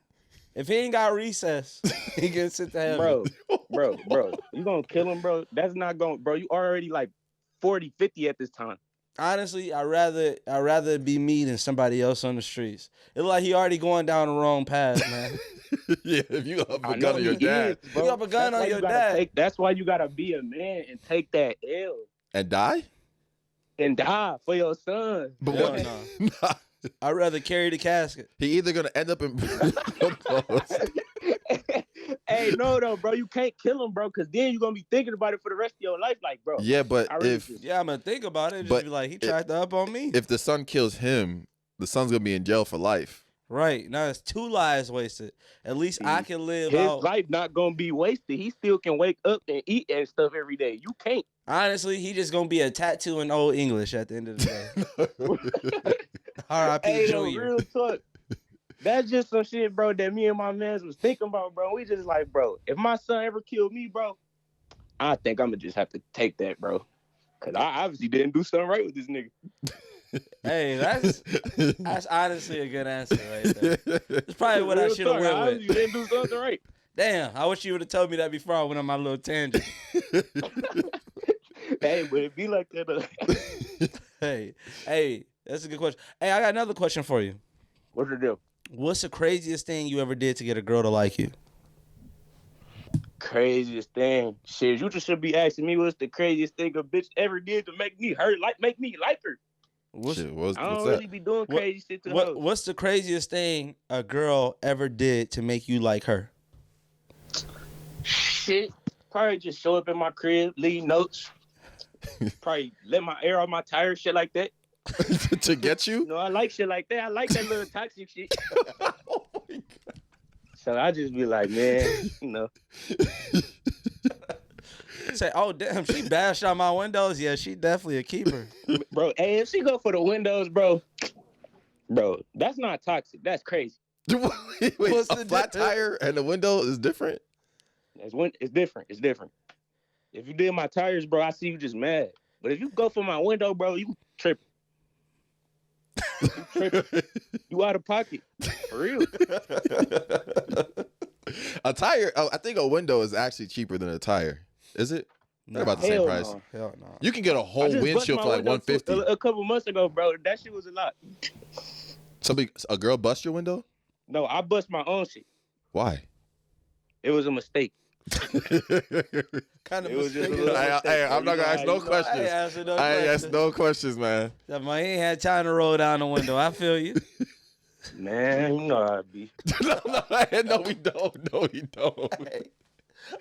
If he ain't got recess, he can sit to heaven. Bro. You gonna kill him, bro? That's not going, bro. You already like 40, 50 at this time. Honestly, I'd rather be me than somebody else on the streets. It's like he already going down the wrong path, man. Yeah, if you up a I gun know on your he dad is, bro. You up a gun That's on why your you gotta dad. That's why you gotta be a man and take that L and die, and die for your son. but Hell what? no. Nah. I'd rather carry the casket. He either gonna end up in. Hey, no, bro. You can't kill him, bro, because then you're gonna be thinking about it for the rest of your life, like, bro. Yeah, but I really if just- Yeah, I'm gonna think about it. Just But be like, he tried to up on me. if the son kills him, the son's gonna be in jail for life. Right. Now it's 2 lives wasted. At least I can live His out. life not gonna be wasted. He still can wake up and eat and stuff every day. You can't. Honestly, he just gonna be a tattoo in Old English at the end of the day. R.I.P. Hey, no, Junior. real talk. That's just some shit, bro, that me and my mans was thinking about, bro. We just like, bro, if my son ever killed me, bro, I think I'm gonna just have to take that, bro. Cause I obviously didn't do something right with this nigga. Hey, that's honestly a good answer right there. It's probably what I Real should have talk, went obviously with. didn't do something right. Damn, I wish you would have told me that before I went on my little tangent. Hey, but it be like that. Hey, that's a good question. Hey, I got another question for you. What's the deal? What's the craziest thing you ever did to get a girl to like you? Craziest thing. Shit, you just should be asking me what's the craziest thing a bitch ever did to make me like her. What's, Shit, what's I don't that? really be doing What- crazy shit to her. what's the craziest thing a girl ever did to make you like her? Shit. Probably just show up in my crib, leave notes. Probably let my air on my tires, shit like that. To get you? You know, I like shit like that. I like that little toxic shit. Oh my God. So I just be like, man, you know. Say, oh damn, she bashed out my windows. Yeah, she definitely a keeper. Bro, hey, if she go for the windows, bro, that's not toxic. That's crazy. Wait, What's a the flat difference? tire and a window is different? It's different. It's different. If you did my tires, bro, I see you just mad. But if you go for my window, bro, you tripping. You tripping. You out of pocket. For real. A tire, I think a window is actually cheaper than a tire. Is it? They're about the same Hell price. no. Hell no. You can get a I whole just bust windshield my for like window $150. a couple months ago, bro. That shit was a lot. A girl bust your window? No, I bust my own shit. Why? It was a mistake. Kind of It was just a mistake. little- I'm not gonna ask no questions. I ain't answering no I ain't questions. ask no questions, man. Yeah, man, he ain't had time to roll down the window. I feel you. Man, you know how it be. No, we don't. No, we don't.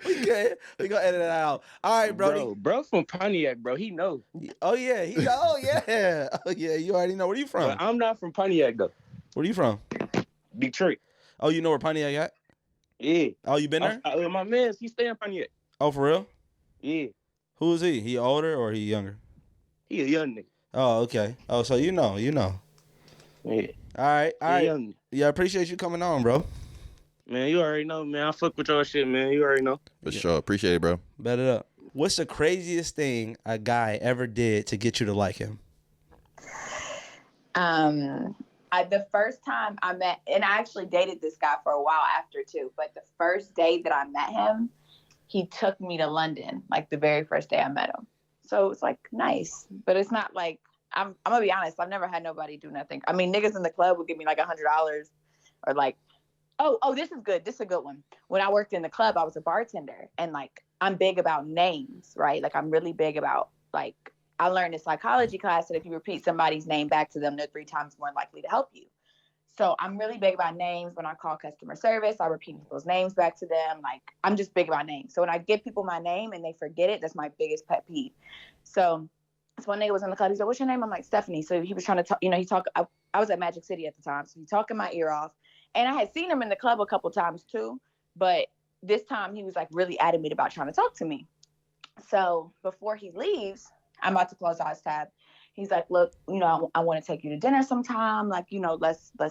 We good. We gonna edit it out. All right, Brody. Bro from Pontiac, bro. He know. Oh yeah, oh yeah. You already know. Where you from? But I'm not from Pontiac though. Where you from? Detroit. Oh, you know where Pontiac at? Yeah. Oh, you been there? My man, he stay in Pontiac. Oh, for real? Yeah. Who is he? He older or he younger? He a young nigga. Oh, okay. Oh, so you know. Yeah. All right. Young. Yeah, I appreciate you coming on, bro. Man, you already know, man. I fuck with your shit, man. You already know. For sure. Appreciate it, bro. Bet it up. What's the craziest thing a guy ever did to get you to like him? The first time I met, and I actually dated this guy for a while after too, but the first day that I met him, he took me to London, like the very first day I met him. So it was like nice, but it's not like, I'm gonna be honest, I've never had nobody do nothing. I mean, niggas in the club would give me like $100 or like, oh, this is good. This is a good one. When I worked in the club, I was a bartender, and like, I'm big about names, right? Like, I'm really big about, like, I learned in psychology class that if you repeat somebody's name back to them, they're 3 times more likely to help you. So I'm really big about names. When I call customer service, I repeat people's names back to them. Like, I'm just big about names. So when I give people my name and they forget it, that's my biggest pet peeve. So this one nigga was in the club. He said, "What's your name?" I'm like, "Stephanie." So he was trying to talk, I was at Magic City at the time. So he talking my ear off. And I had seen him in the club a couple times too. But this time he was like really adamant about trying to talk to me. So before he leaves, I'm about to close out his tab. He's like, "Look, I want to take you to dinner sometime. Like, let's, I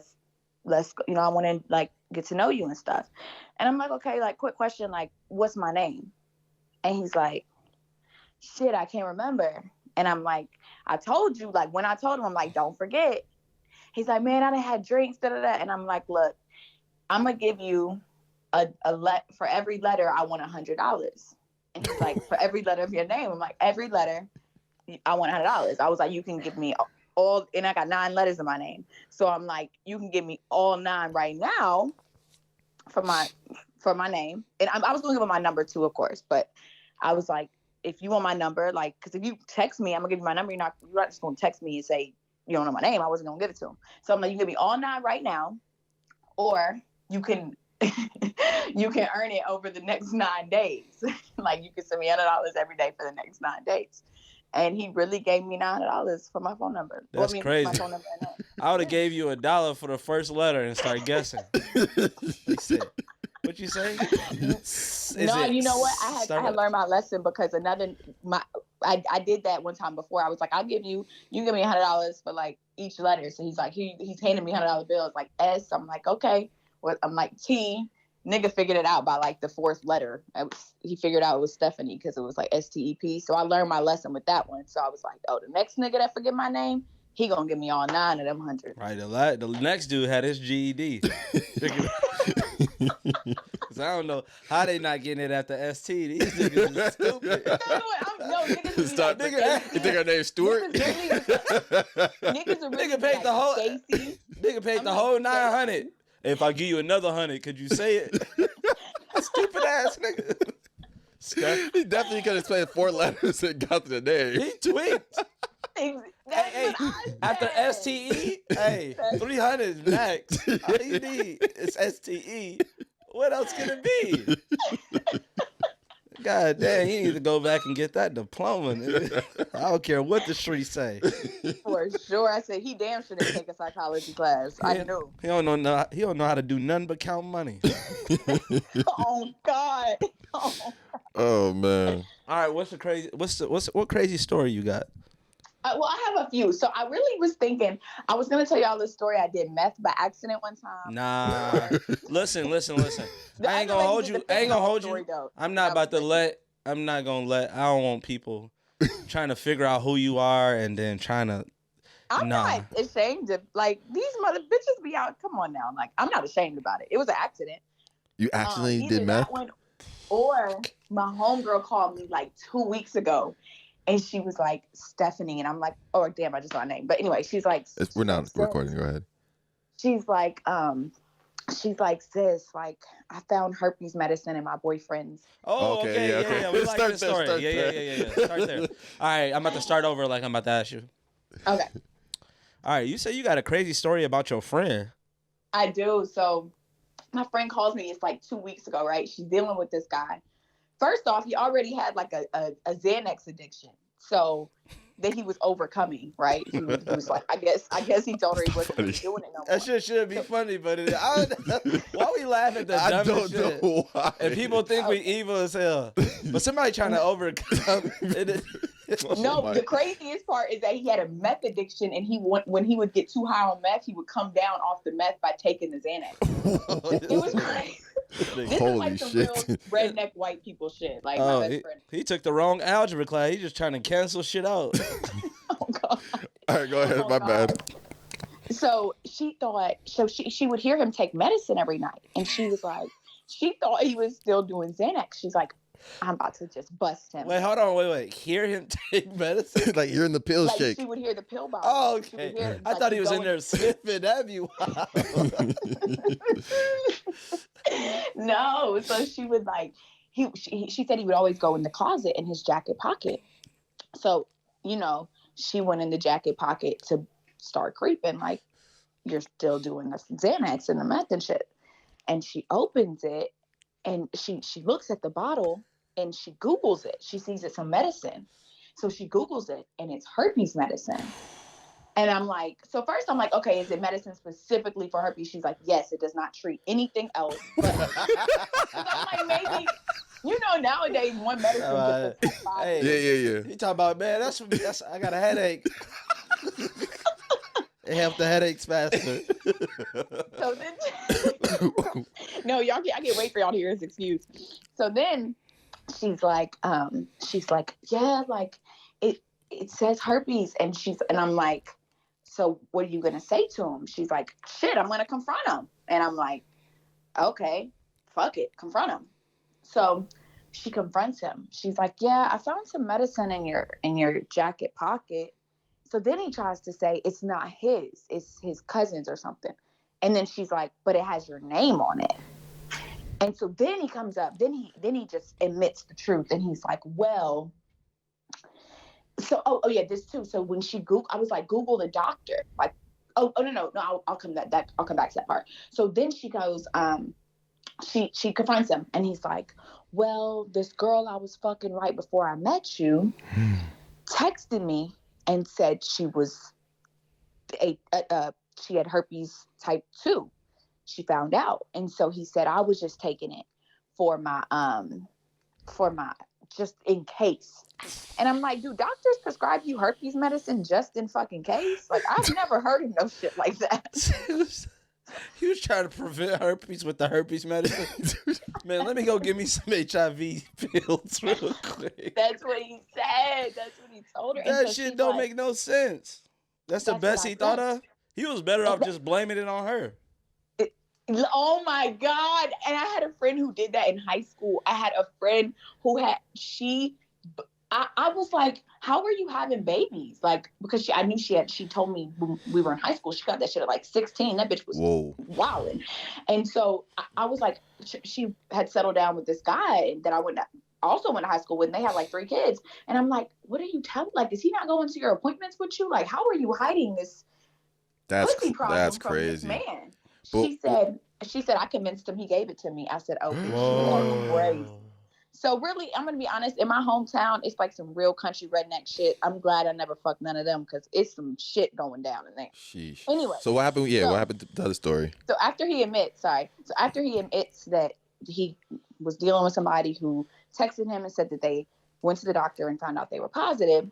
want to like get to know you and stuff." And I'm like, "Okay, like, quick question, like, what's my name?" And he's like, "Shit, I can't remember." And I'm like, "I told you," like, when I told him, I'm like, "Don't forget." He's like, "Man, I done had drinks, da da da." And I'm like, "Look, I'm gonna give you for every letter, I want $100. And he's like, "For every letter of your name?" I'm like, "Every letter, I want $100. I was like, "You can give me all," and I got 9 letters in my name. So I'm like, "You can give me all 9 right now for my name." And I was going to give him my number too, of course. But I was like, "If you want my number, like, because if you text me, I'm going to give you my number. You're not just going to text me and say, you don't know my name." I wasn't going to give it to him. So I'm like, "You can give me all 9 right now, or you can you can earn it over the next 9 days." Like, you can send me $100 every day for the next 9 days. And he really gave me $9 for my phone number. That's crazy. My phone number and I would have gave you $1 for the first letter and start guessing. What you say? No, you know what? I had learned my lesson because I did that one time before. I was like, you can give me $100 for like each letter. So he's like, he's handing me $100 bills like S. I'm like, okay. Well, I'm like T. Nigga figured it out by like the 4th letter. He figured out it was Stephanie because it was like STEP. So I learned my lesson with that one. So I was like, oh, the next nigga that forget my name, he gonna give me all 9 of them 100. Right. The next dude had his GED. Cause I don't know how they not getting it at the ST. These niggas is stupid. You think her name's Stuart? Nigga paid the whole. Nigga paid the whole 900. If I give you another 100, could you say it? Stupid ass nigga. He definitely could have played 4 letters and got to the name. He tweaked. Hey, after STE, hey, 300 is max. All you need is STE. What else can it be? God damn, he needs to go back and get that diploma. Nigga. I don't care what the streets say. For sure. I said he damn sure didn't take a psychology class. I knew. He don't know how to do nothing but count money. Oh God. Oh man. All right, what crazy story you got? Well, I have a few. So I really was thinking I was gonna tell y'all this story. I did meth by accident one time. Nah. Listen. I ain't gonna hold you. I'm not gonna let. I don't want people trying to figure out who you are and then trying to. I'm not ashamed of, like, these mother bitches be out. Come on now, like, I'm not ashamed about it. It was an accident. You actually did meth? Or my homegirl called me like 2 weeks ago. And she was like, "Stephanie," and I'm like, "Oh damn, I just saw her name." But anyway, she's like, "We're not recording. Go ahead." She's like, "Sis, like, I found herpes medicine in my boyfriend's." Oh, okay, yeah. We like this story. Yeah. Start there. All right, I'm about to start over. Like, I'm about to ask you. Okay. All right, you say you got a crazy story about your friend. I do. So, my friend calls me. It's like 2 weeks ago, right? She's dealing with this guy. first off, he already had like a Xanax addiction. So that he was overcoming, right? He was like, I guess he told her he wasn't really doing it no more. That shit should be funny, but why we laugh at the dumbest shit? know why. And people think we evil as hell, but somebody trying to overcome it. No, the craziest part is that he had a meth addiction, and when he would get too high on meth, he would come down off the meth by taking the Xanax. It was crazy. This Holy is like some shit. real redneck white people shit. Like my best friend. He took the wrong algebra class. He's just trying to cancel shit out. Oh God. All right, go ahead. Oh, My God. bad. So she thought, she would hear him take medicine every night, and she thought he was still doing Xanax. She's like, I'm about to just bust him. Wait, hold on. Wait. Hear him take medicine? Like you're in the pill Like shake. she would hear the pill bottle. Oh, She would okay. hear it. I Like, thought he he's was in going- there sniffing. That'd be wild. No, so she would like she said he would always go in the closet in his jacket pocket. So, she went in the jacket pocket to start creeping, like, you're still doing the Xanax and the meth and shit. And she opens it and she looks at the bottle and she Googles it. She sees it's some medicine. So she Googles it and it's herpes medicine. And I'm like, so first I'm like, okay, is it medicine specifically for herpes? She's like, yes, it does not treat anything else. But I'm like, maybe, nowadays one medicine gets us Hey, Yeah. You talking about, man, that's I got a headache. It helped the headaches faster. So then, no, I can't wait for y'all to hear his excuse. So then she's like, yeah, like it says herpes, and I'm like, so what are you gonna say to him? She's like, shit, I'm gonna confront him. And I'm like, okay, fuck it, confront him. So she confronts him. She's like, yeah, I found some medicine in your jacket pocket. So then he tries to say it's not his, it's his cousin's or something. And then she's like, but it has your name on it. And so then he comes up, then he just admits the truth. And he's like, well, so, yeah, this too. So when I was like, Google the doctor. Like, no, I'll come back to that part. So then she goes, she confronts him and he's like, well, this girl I was fucking right before I met you texted me and said she was she had herpes type 2. She found out. And so he said, I was just taking it for my just in case. And I'm like, do doctors prescribe you herpes medicine just in fucking case? Like, I've never heard of no shit like that. He was trying to prevent herpes with the herpes medicine. Man, let me go give me some HIV pills real quick. That's what he said. That's what he told her. That shit don't make no sense. That's the best he thought of? He was better off just blaming it on her. Oh my God. And I had a friend who did that in high school. I had a friend who I was like, how are you having babies? Like, because I knew she told me when we were in high school, she got that shit at like 16. That bitch was wilding. And so I was like, she had settled down with this guy that I also went to high school with, and they had like 3 kids. And I'm like, what are you telling? Like, is he not going to your appointments with you? Like, how are you hiding this pussy problem from crazy. this man? She said, I convinced him, he gave it to me. I said, oh, you are crazy. So really, I'm going to be honest, in my hometown, it's like some real country redneck shit. I'm glad I never fucked none of them because it's some shit going down in there. Sheesh. Anyway. So what happened? Yeah, what happened to the other story? So after he admits that he was dealing with somebody who texted him and said that they went to the doctor and found out they were positive,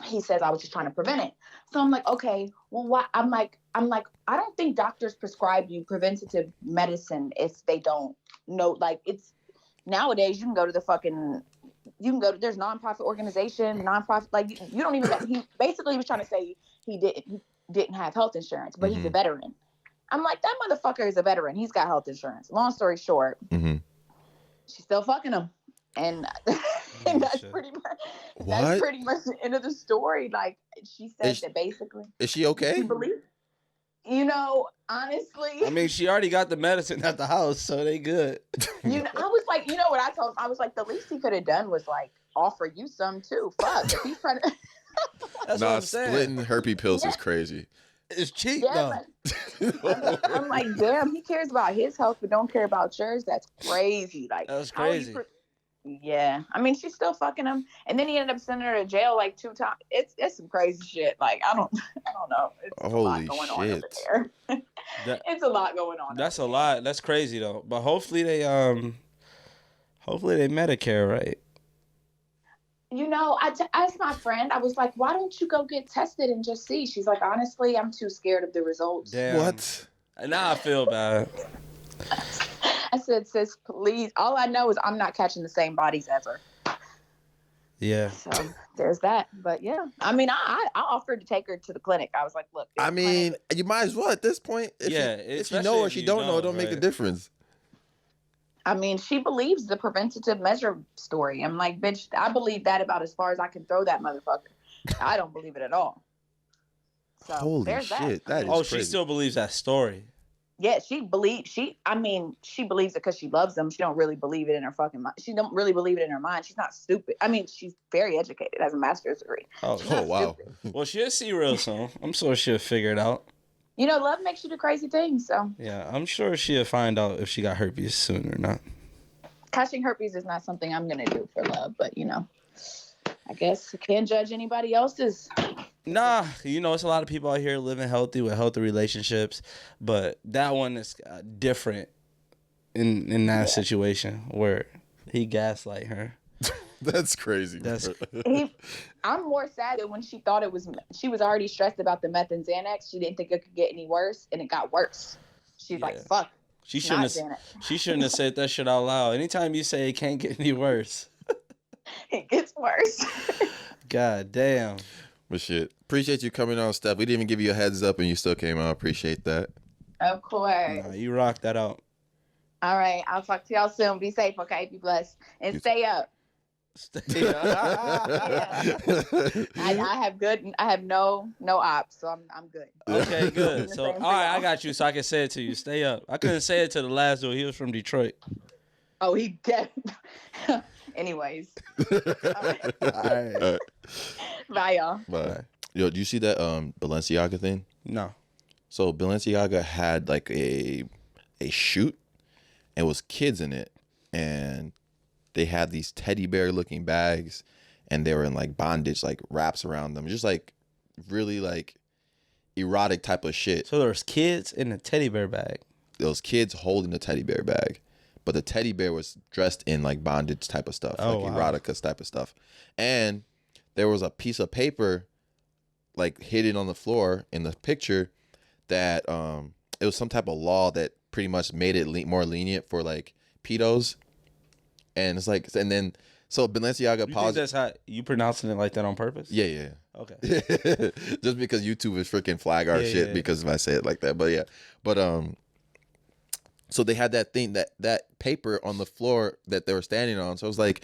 he says, I was just trying to prevent it. So I'm like, okay, well, why? I'm like, I don't think doctors prescribe you preventative medicine if they don't know. Like, it's nowadays you can go to there's nonprofit organization, like you don't even, he basically was trying to say he didn't have health insurance, but he's a veteran. I'm like, that motherfucker is a veteran. He's got health insurance. Long story short, she's still fucking him. And that's pretty much the end of the story. Like, she said that basically. Is she okay? You believe? Honestly. I mean, she already got the medicine at the house, so they good. I was like, what I told him? I was like, the least he could have done was like offer you some too. Fuck. If he's trying to. That's what I'm saying. Splitting herpes pills is crazy. It's cheap though. I'm like, damn, he cares about his health but don't care about yours. That's crazy. Like, that's crazy. Yeah, I mean, she's still fucking him, and then he ended up sending her to jail like 2 times. It's some crazy shit. Like I don't know. It's a lot Holy going on over shit. there. That- It's a lot going on. That's a over lot. That's crazy though. But hopefully they Medicare, right? there. You know, asked my friend. I was like, "Why don't you go get tested and just see?" She's like, "Honestly, I'm too scared of the results." Damn. What? Now I feel bad. I said, "Sis, please. All I know is I'm not catching the same bodies ever." Yeah. So there's that. But yeah, I mean, I offered to take her to the clinic. I was like, "Look, this I mean, you might as well at this point. If Yeah, if you especially know or if she you don't know, it don't, don't make a right. difference. I mean, she believes the preventative measure story. I'm like, bitch, I believe that about as far as I can throw that motherfucker. I don't believe it at all. So Holy there's shit, that. that is Oh, she crazy. still believes that story. Yeah, she believes she believes it because she loves them. She don't really believe it in her fucking mind. She don't really believe it in her mind. She's not stupid. I mean, she's very educated, has a master's degree. Oh, She's Oh not wow. stupid. well, she'll see real soon. I'm sure she'll figure it out. You know, love makes you do crazy things. So Yeah, I'm sure she'll find out if she got herpes soon or not. catching herpes is not something I'm gonna do for love, but you know, I guess I can't judge anybody else's. Nah, you know, it's a lot of people out here living healthy with healthy relationships, but that one is different in that situation where he gaslight her. That's crazy. That's- I'm more sad that when she thought she was already stressed about the meth and Xanax. She didn't think it could get any worse, and it got worse. She's like, Yeah. "Fuck, She not shouldn't have. Xanax." She shouldn't have said that shit out loud. Anytime you say it can't get any worse, It gets worse. god damn. But shit, appreciate you coming on, Steph. We didn't even give you a heads up, and you still came out. Appreciate that. Of course. Nah, you rocked that out. All right, I'll talk to y'all soon. Be safe, okay? Be blessed and stay up. I have no ops, so I'm good. Okay, good. The So, same all for right, I y'all. got you. So I can say it to you. Stay up. I couldn't say it to the last dude. He was from Detroit. Oh, he dead. Anyways, All right. bye y'all. But yo, do you see that Balenciaga thing? No. So Balenciaga had like a shoot, and it was kids in it, and they had these teddy bear looking bags, and they were in like bondage, like wraps around them, just like really like erotic type of shit. So there's kids in a teddy bear bag. Those kids holding the teddy bear bag, but the teddy bear was dressed in like bondage type of stuff, Oh, like wow. erotica type of stuff, and there was a piece of paper like hidden on the floor in the picture that it was some type of law that pretty much made it more lenient for like pedos, and it's like, and then so Balenciaga You think paused. that's how you pronouncing it like that on purpose? Yeah. Okay. Just because YouTube is freaking flag our Yeah, shit yeah. because if I say it like that, but yeah, but so they had that thing that paper on the floor that they were standing on. So it was like,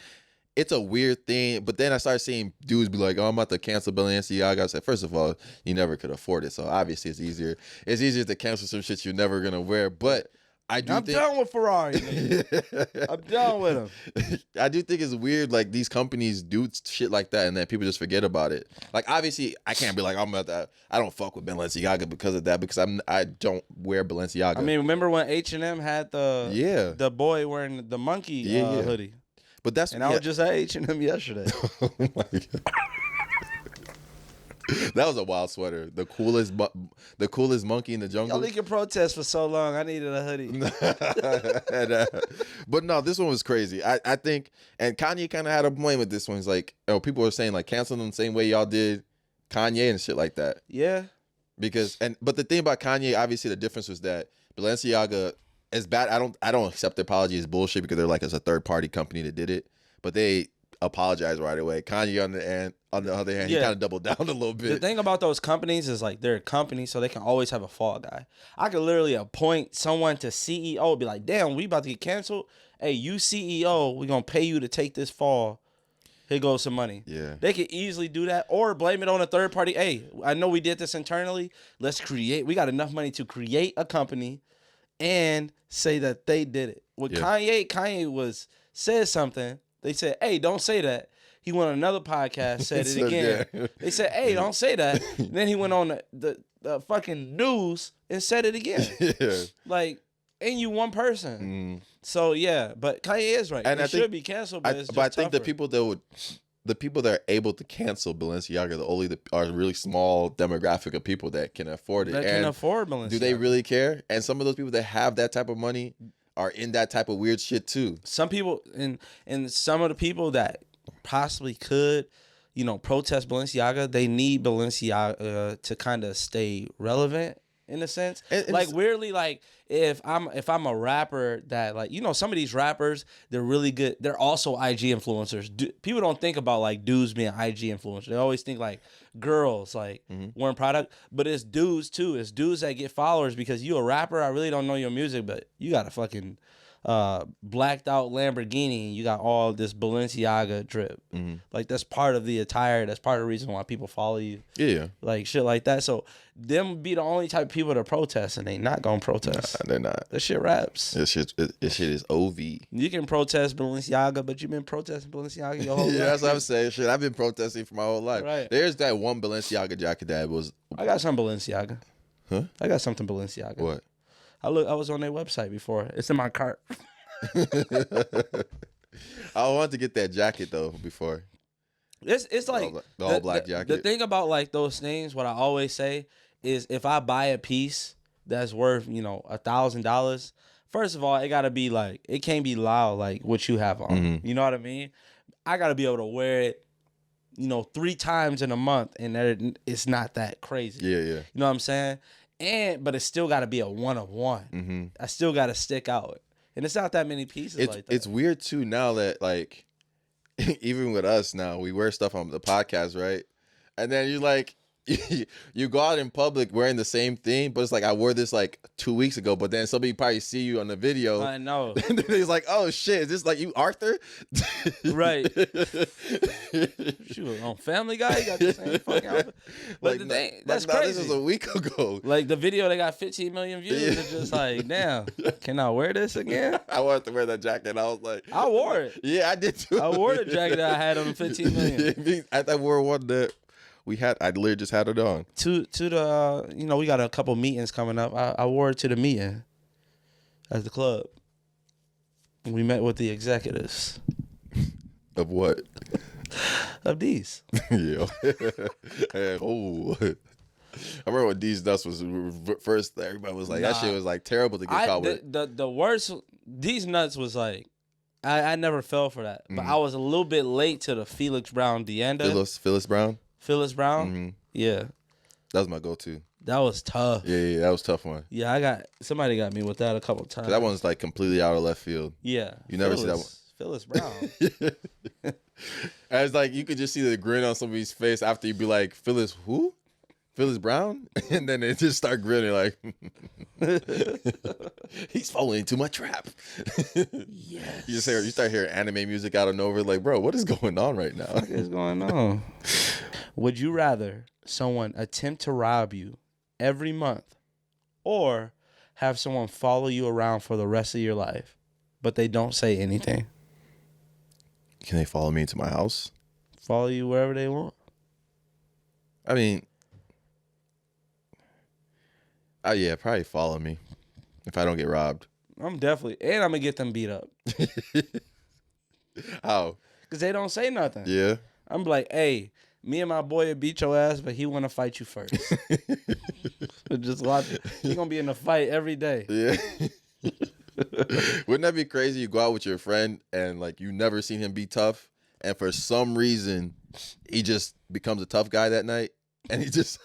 it's a weird thing. But then I started seeing dudes be like, "Oh, I'm about to cancel Balenciaga." I said, first of all, you never could afford it, so obviously it's easier. It's easier to cancel some shit you're never gonna wear. But I do I'm think done with Ferrari. nigga. I'm done with him. I do think it's weird, like these companies do shit like that, and then people just forget about it. Like obviously, I can't be like, I'm about that. I don't fuck with Balenciaga because of that, because I don't wear Balenciaga. I mean, remember when H&M had the boy wearing the monkey Yeah. hoodie? but that's And I was just at H&M yesterday. Oh my God. That was a wild sweater. The coolest monkey in the jungle. Y'all can protest for so long. I needed a hoodie. And, but no, this one was crazy. I think, and Kanye kind of had a point with this one. He's like, people were saying like cancel them the same way y'all did Kanye and shit like that. Yeah. But the thing about Kanye, obviously the difference was that Balenciaga is bad. I don't accept the apology as bullshit because they're like, it's a third party company that did it, but they apologized right away. Kanye on the other hand, he Yeah. kind of doubled down a little bit. The thing about those companies is like they're a company, so they can always have a fall guy. I could literally appoint someone to CEO, be like, damn, we about to get canceled. Hey, you CEO, we gonna pay you to take this fall. Here goes some money. Yeah. They could easily do that or blame it on a third party. Hey, I know we did this internally. We got enough money to create a company and say that they did it. With Yeah. Kanye said something. They said, hey, don't say that. He went on another podcast, said it So, again. yeah. They said, hey, don't say that. And then he went on the fucking news and said it again. Yeah. Like, and you one person. Mm. So yeah, but Kanye is right. And It I think- should be canceled, but it's just But I think the tougher. people that are able to cancel Balenciaga are a really small demographic of people that can afford it. that and can afford Balenciaga. do they really care? And some of those people that have that type of money are in that type of weird shit too. Some people and some of the people that possibly could, protest Balenciaga, they need Balenciaga to kind of stay relevant in a sense. And like it's- weirdly, like if I'm a rapper that like, some of these rappers, they're really good. They're also IG influencers. People don't think about like dudes being IG influencers. They always think like girls like wearing product, but it's dudes too. It's dudes that get followers because you a rapper. I really don't know your music, but you got a fucking blacked out Lamborghini. And you got all this Balenciaga drip. Like that's part of the attire. That's part of the reason why people follow you. Yeah. Like shit like that. So them be the only type of people to protest, and they not gonna protest. They're not. That shit raps. This shit is OV. You can protest Balenciaga, but you've been protesting Balenciaga your whole life. Yeah, that's what I'm saying. Shit, I've been protesting for my whole life. Right. There's that one Balenciaga jacket that was I got some Balenciaga. Huh? I got something Balenciaga. what? I was on their website before. It's in my cart. I wanted to get that jacket though before. It's like The all black jacket. The thing about like those things, what I always say is if I buy a piece that's worth, $1,000, first of all, it gotta be like, it can't be loud like what you have on. You know what I mean? I gotta be able to wear it, 3 times in a month, and that it's not that crazy. Yeah. You know what I'm saying? But it's still gotta be a one of one. I still gotta stick out. And it's not that many pieces like that. It's weird too now that like even with us now, we wear stuff on the podcast, right? And then you like you go out in public wearing the same thing, but it's like I wore this like 2 weeks ago, but then somebody probably see you on the video. I know. And then he's like, "Oh shit, is this like you, Arthur?" Right. Shoot, on Family Guy, you got the same fucking outfit. But Like, the thing, like, that's nah, crazy. This was a week ago. Like the video, they got 15 million views. Yeah. It's just like, damn, can I wear this again? I wanted to wear that jacket. And I was like, I wore it. "Yeah, I did too." I wore the jacket that I had on the 15 million. I wore one that we had. I literally just had it on. To the, we got a couple meetings coming up. I wore it to the meeting at the club. We met with the executives Of what? of these. Yeah. And, oh. I remember when These Nuts was first. Everybody was like, that Nah. shit was like terrible to get caught with. The worst, These Nuts was like, I never fell for that. But I was a little bit late to the Felix Brown Deenda. Phyllis Brown. Phyllis Brown? Yeah. That was my go-to. That was tough. Yeah, that was a tough one. Yeah, somebody got me with that a couple times. That one's like completely out of left field. Yeah. You never see that one. Phyllis Brown. And it's like you could just see the grin on somebody's face after you be like, Phyllis who? Phyllis Brown? And then they just start grinning like, he's falling into my trap. Yes. You start hearing anime music out of nowhere, like, bro, what is going on right now? What is going on? Would you rather someone attempt to rob you every month or have someone follow you around for the rest of your life, but they don't say anything? Can they follow me into my house? Follow you wherever they want? I mean, yeah, probably follow me if I don't get robbed. I'm definitely, and I'm going to get them beat up. How? Because they don't say nothing. Yeah. I'm like, hey, me and my boy will beat your ass, but he want to fight you first. Just watch it. He going to be in a fight every day. Yeah. Wouldn't that be crazy? You go out with your friend and like you never seen him be tough, and for some reason he just becomes a tough guy that night, and he just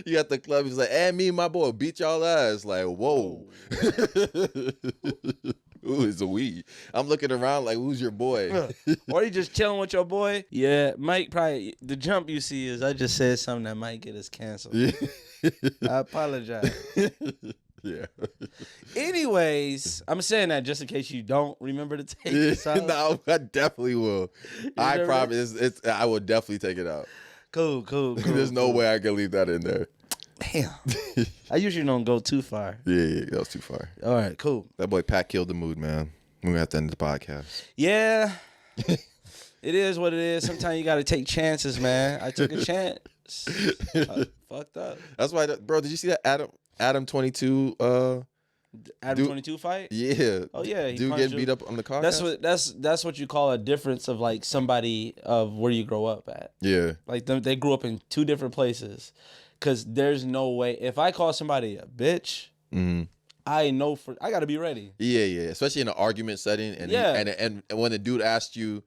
you at the club, he's like, "Hey, me and my boy beat y'all ass." Like, whoa. Ooh, it's a we. I'm looking around like, who's your boy? Or you just chilling with your boy? Yeah, Mike probably, the jump you see is I just said something that might get us canceled. Yeah. I apologize. Yeah. Anyways, I'm saying that just in case you don't remember to take this out. No, I definitely will. I remember? promise. I will definitely take it out. Cool. There's no way I can leave that in there. Damn. I usually don't go too far. Yeah, that was too far. All right, cool. That boy Pat killed the mood, man. We're gonna have to end the podcast. Yeah. It is what it is. Sometimes you got to take chances, man. I took a chance. I fucked up. That's why, bro. Did you see that Adam 22 Adam Dude- 22 fight. Yeah. Oh yeah, he Dude punched getting beat up on the car. That's what you call a difference of like somebody of where you grow up at. Yeah. Like they grew up in two different places. Cause there's no way if I call somebody a bitch, Mm-hmm. I know I gotta be ready. Yeah. Especially in an argument setting, and Yeah. and when the dude asks you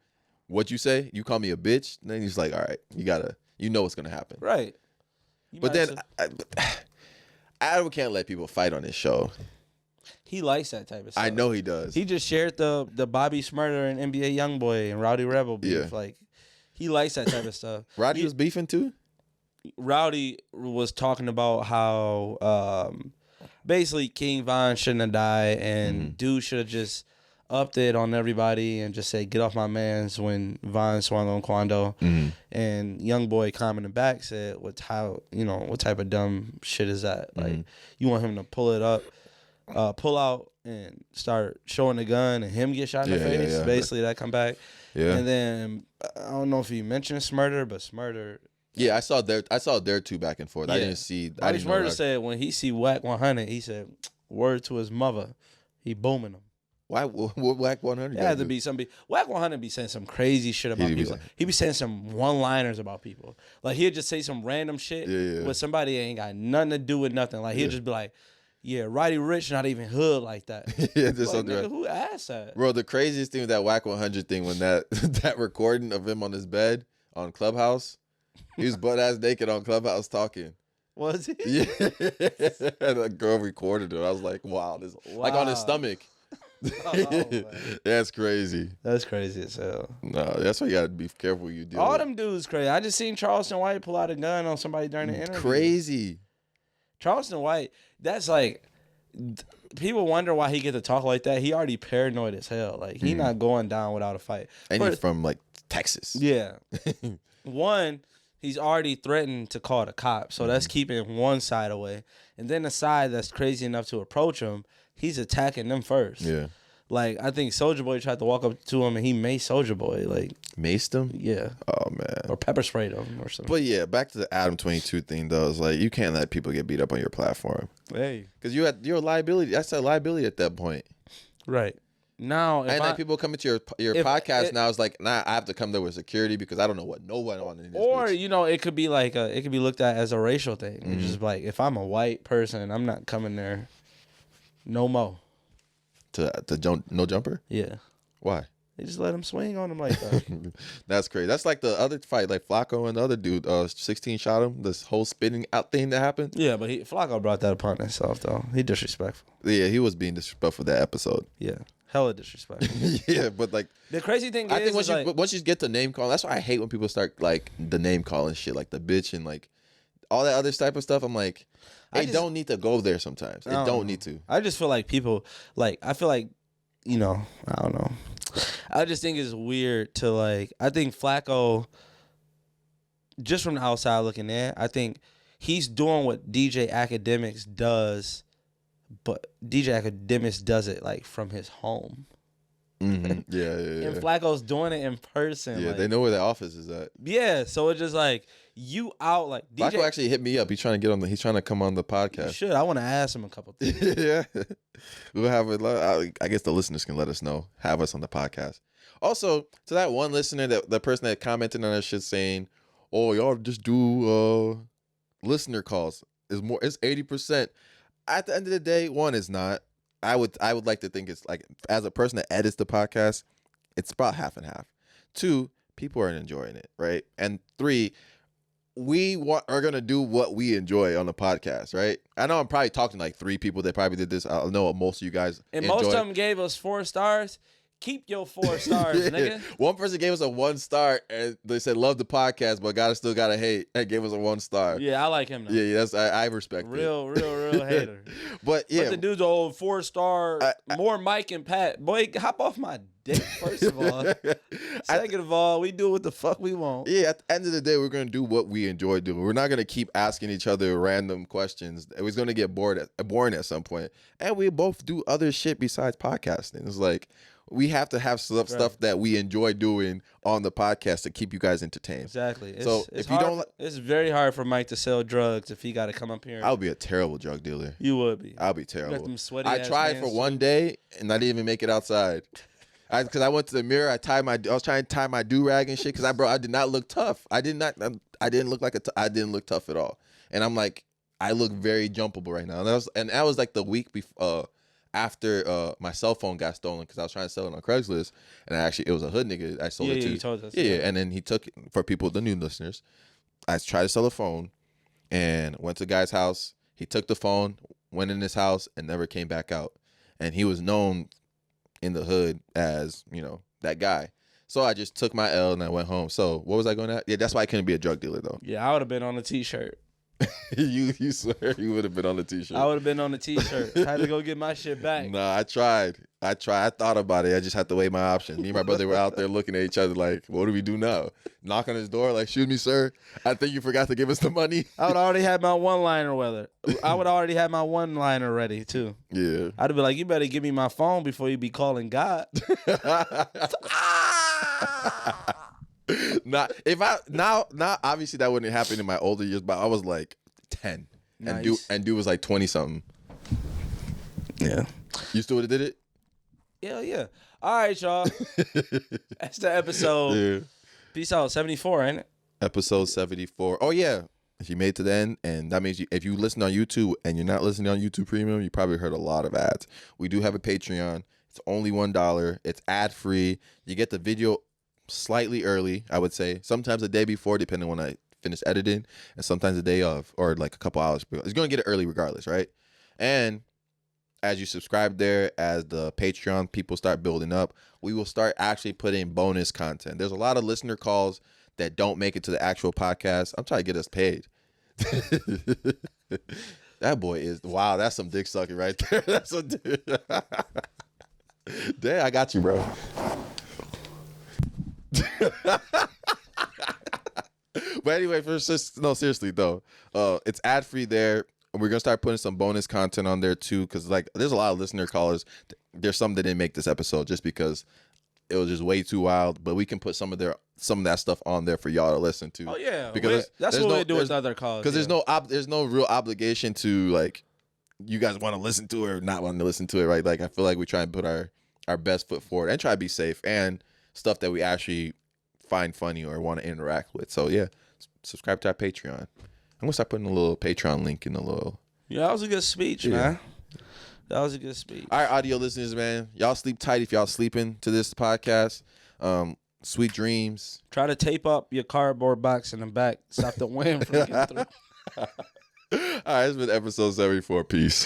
what you say, you call me a bitch. Then he's like, all right, you know what's gonna happen. Right. You But might then as- Adam can't let people fight on his show. he likes that type of stuff. I know he does. He just shared the Bobby Smurder and NBA Youngboy and Rowdy Rebel beef. Yeah. Like he likes that type of stuff. Roddy was beefing too. Rowdy was talking about how basically King Von shouldn't have died and dude should have just upped it on everybody and just say get off my mans when Von swung on Quando. And Youngboy commenting back said what type of dumb shit is that? Like you want him to pull it up, pull out and start showing the gun and him get shot in the face. Yeah. Basically that come back. Yeah. And then I don't know if he mentioned Smurder, but Smurder Yeah, I saw their two back and forth. I Yeah. didn't see. I Bobby didn't know Smurder that. said when he see Wack 100, he said, word to his mother, he booming him. Why? What Wack 100? It had to be somebody. Wack 100 be saying some crazy shit about He be people. saying- He be saying some one-liners about people. Like he'd just say some random shit Yeah. with somebody that ain't got nothing to do with nothing. Like he'd just be like, yeah, Roddy Rich not even hood like that. Yeah, just Like, on the nigga, who asked that? Bro, the craziest thing with that Wack 100 thing when that that recording of him on his bed on Clubhouse, he was butt ass naked on Clubhouse talking. Was he? Yeah, and a girl recorded it. I was like, wow, this like on his Wow. stomach. Oh, man. That's crazy. That's crazy as hell. No, that's why you gotta be careful what you do. All them dudes crazy. I just seen Charleston White pull out a gun on somebody during the interview. Crazy. Charleston White, that's like people wonder why he get to talk like that. He already paranoid as hell. Like he not going down without a fight. And But- he's from like Texas. yeah. One, he's already threatened to call the cops, so that's keeping one side away. And then the side that's crazy enough to approach him, he's attacking them first. Yeah. Like I think Soulja Boy tried to walk up to him and he maced Soulja Boy. Like Maced him? yeah, Oh man. or pepper sprayed him or something. But yeah, back to the Adam 22 thing though. It's like you can't let people get beat up on your platform. Hey, Because you're a liability. That's a liability at that point. right now, if And I, then people come into your if podcast it- now, it's like, nah, I have to come there with security because I don't know what no one on in this or bitch. it could be like it could be looked at as a racial thing. It's just like if I'm a white person, I'm not coming there no more. to no jumper. Yeah, Why? they just let him swing on him like that. That's crazy. That's like the other fight, like Flacco and the other dude. 16 shot him. This whole spinning out thing that happened. Yeah, but Flacco brought that upon himself though. He disrespectful. Yeah, he was being disrespectful that episode. Yeah, hella disrespectful. Yeah, but like The crazy thing I is, think once is once you get the name calling, that's why I hate when people start like the name calling shit, like the bitch and like all that other type of stuff. I'm like, I they just- don't need to go there sometimes. They I don't don't know. need to. I just feel like people I feel like I don't know. I just think it's weird to like. I think Flacco, just from the outside looking in, I think he's doing what DJ Academics does, but DJ Academics does it like from his home. Mhm. Yeah, And Flacco's doing it in person. Yeah, like, they know where the office is at. Yeah, so it's just like you out like DJ. Flacco actually hit me up. He's trying to get on. He's trying to come on the You podcast. should. I want to ask him a couple things. Yeah, we'll have it. I guess the listeners can let us know. Have us on the podcast. Also, to that one listener, the person that commented on that shit saying, "Oh, y'all just do listener calls." It's 80%. At the end of the day, one is not. I would like to think it's like, as a person that edits the podcast, it's about half and half. Two, people are enjoying it, right? And three, are gonna do what we enjoy on the podcast, right? I know I'm probably talking to like three people that probably did this. I know what most of you guys And enjoy. most of them gave us 4 stars. Keep your 4 stars, Yeah. nigga. One person gave us a 1 star and they said love the podcast, but still gotta hate and gave us a 1 star. Yeah, I like him. Though. Yeah, that's I respect it. Real hater. But yeah, But the dude's old 4-star, more Mike and Pat. Boy, hop off my dick, first of all. Second of all, we do what the fuck we want. yeah, at the end of the day, we're gonna do what we enjoy doing. We're not gonna keep asking each other random questions. It was gonna get boring at some point. And we both do other shit besides podcasting. It's like we have to have stuff that we enjoy doing on the podcast to keep you guys entertained. Exactly. So if you don't, it's very hard for Mike to sell drugs if he got to come up here. I would be a terrible drug dealer. You would be. I'll be You got terrible. them sweaty I ass tried for hands, one too. day and I didn't even make it outside. Because I went to the mirror, I was trying to tie my do rag and shit. Because I did not look tough. I didn't look like I didn't look tough at all. And I'm like, I look very jumpable right now. And that was like the week before, after my cell phone got stolen because I was trying to sell it on Craigslist. And it was a hood nigga I sold it to. You told us. Yeah. And then he took it for people, the new listeners. I tried to sell a phone and went to the guy's house. He took the phone, went in his house, and never came back out. And he was known in the hood as, that guy. So I just took my L and I went home. So what was I going at? Yeah, that's why I couldn't be a drug dealer though. Yeah, I would have been on a t-shirt. You swear you would have been on the t-shirt. I would have been on the t-shirt. I had to go get my shit back. Nah, I tried. I thought about it. I just had to weigh my options. Me and my brother were out there looking at each other like, what do we do now? Knock on his door like, "Excuse me, sir. I think you forgot to give us the money." I would already have my one-liner ready too. Yeah. I'd be like, you better give me my phone before you be calling God. Now obviously that wouldn't happen in my older years, but I was like 10. Nice. And dude was like 20 something. Yeah. You still would have did it? Hell yeah. All right, y'all. That's the episode. Yeah. Peace out. 74, ain't it? Episode 74. Oh yeah. If you made it to the end, and that means if you listen on YouTube and you're not listening on YouTube Premium, you probably heard a lot of ads. We do have a Patreon. It's only $1. It's ad free. You get the video slightly early, I would say. Sometimes the day before, depending on when I finish editing, and sometimes the day of, or like a couple hours. It's going to get it early regardless, right? And as you subscribe there, as the Patreon people start building up, we will start actually putting bonus content. There's a lot of listener calls that don't make it to the actual podcast. I'm trying to get us paid. That boy is, wow, that's some dick sucking right there. That's a damn, I got you, bro. But anyway, seriously though, it's ad free there. We're gonna start putting some bonus content on there too, because like there's a lot of listener callers. There's some that didn't make this episode just because it was just way too wild. But we can put some of that stuff on there for y'all to listen to. Oh yeah, because that's what we do with other calls. Because there's no real obligation to like you guys want to listen to it or not want to listen to it, right? Like I feel like we try and put our best foot forward and try to be safe and stuff that we actually find funny or want to interact with. So yeah, subscribe to our Patreon. I'm gonna start putting a little Patreon link in the little. Yeah, that was a good speech, man. That was a good speech. All right, audio listeners, man, y'all sleep tight if y'all sleeping to this podcast. Sweet dreams. Try to tape up your cardboard box in the back. Stop the wind from getting through. All right, it's been episode 74. Peace.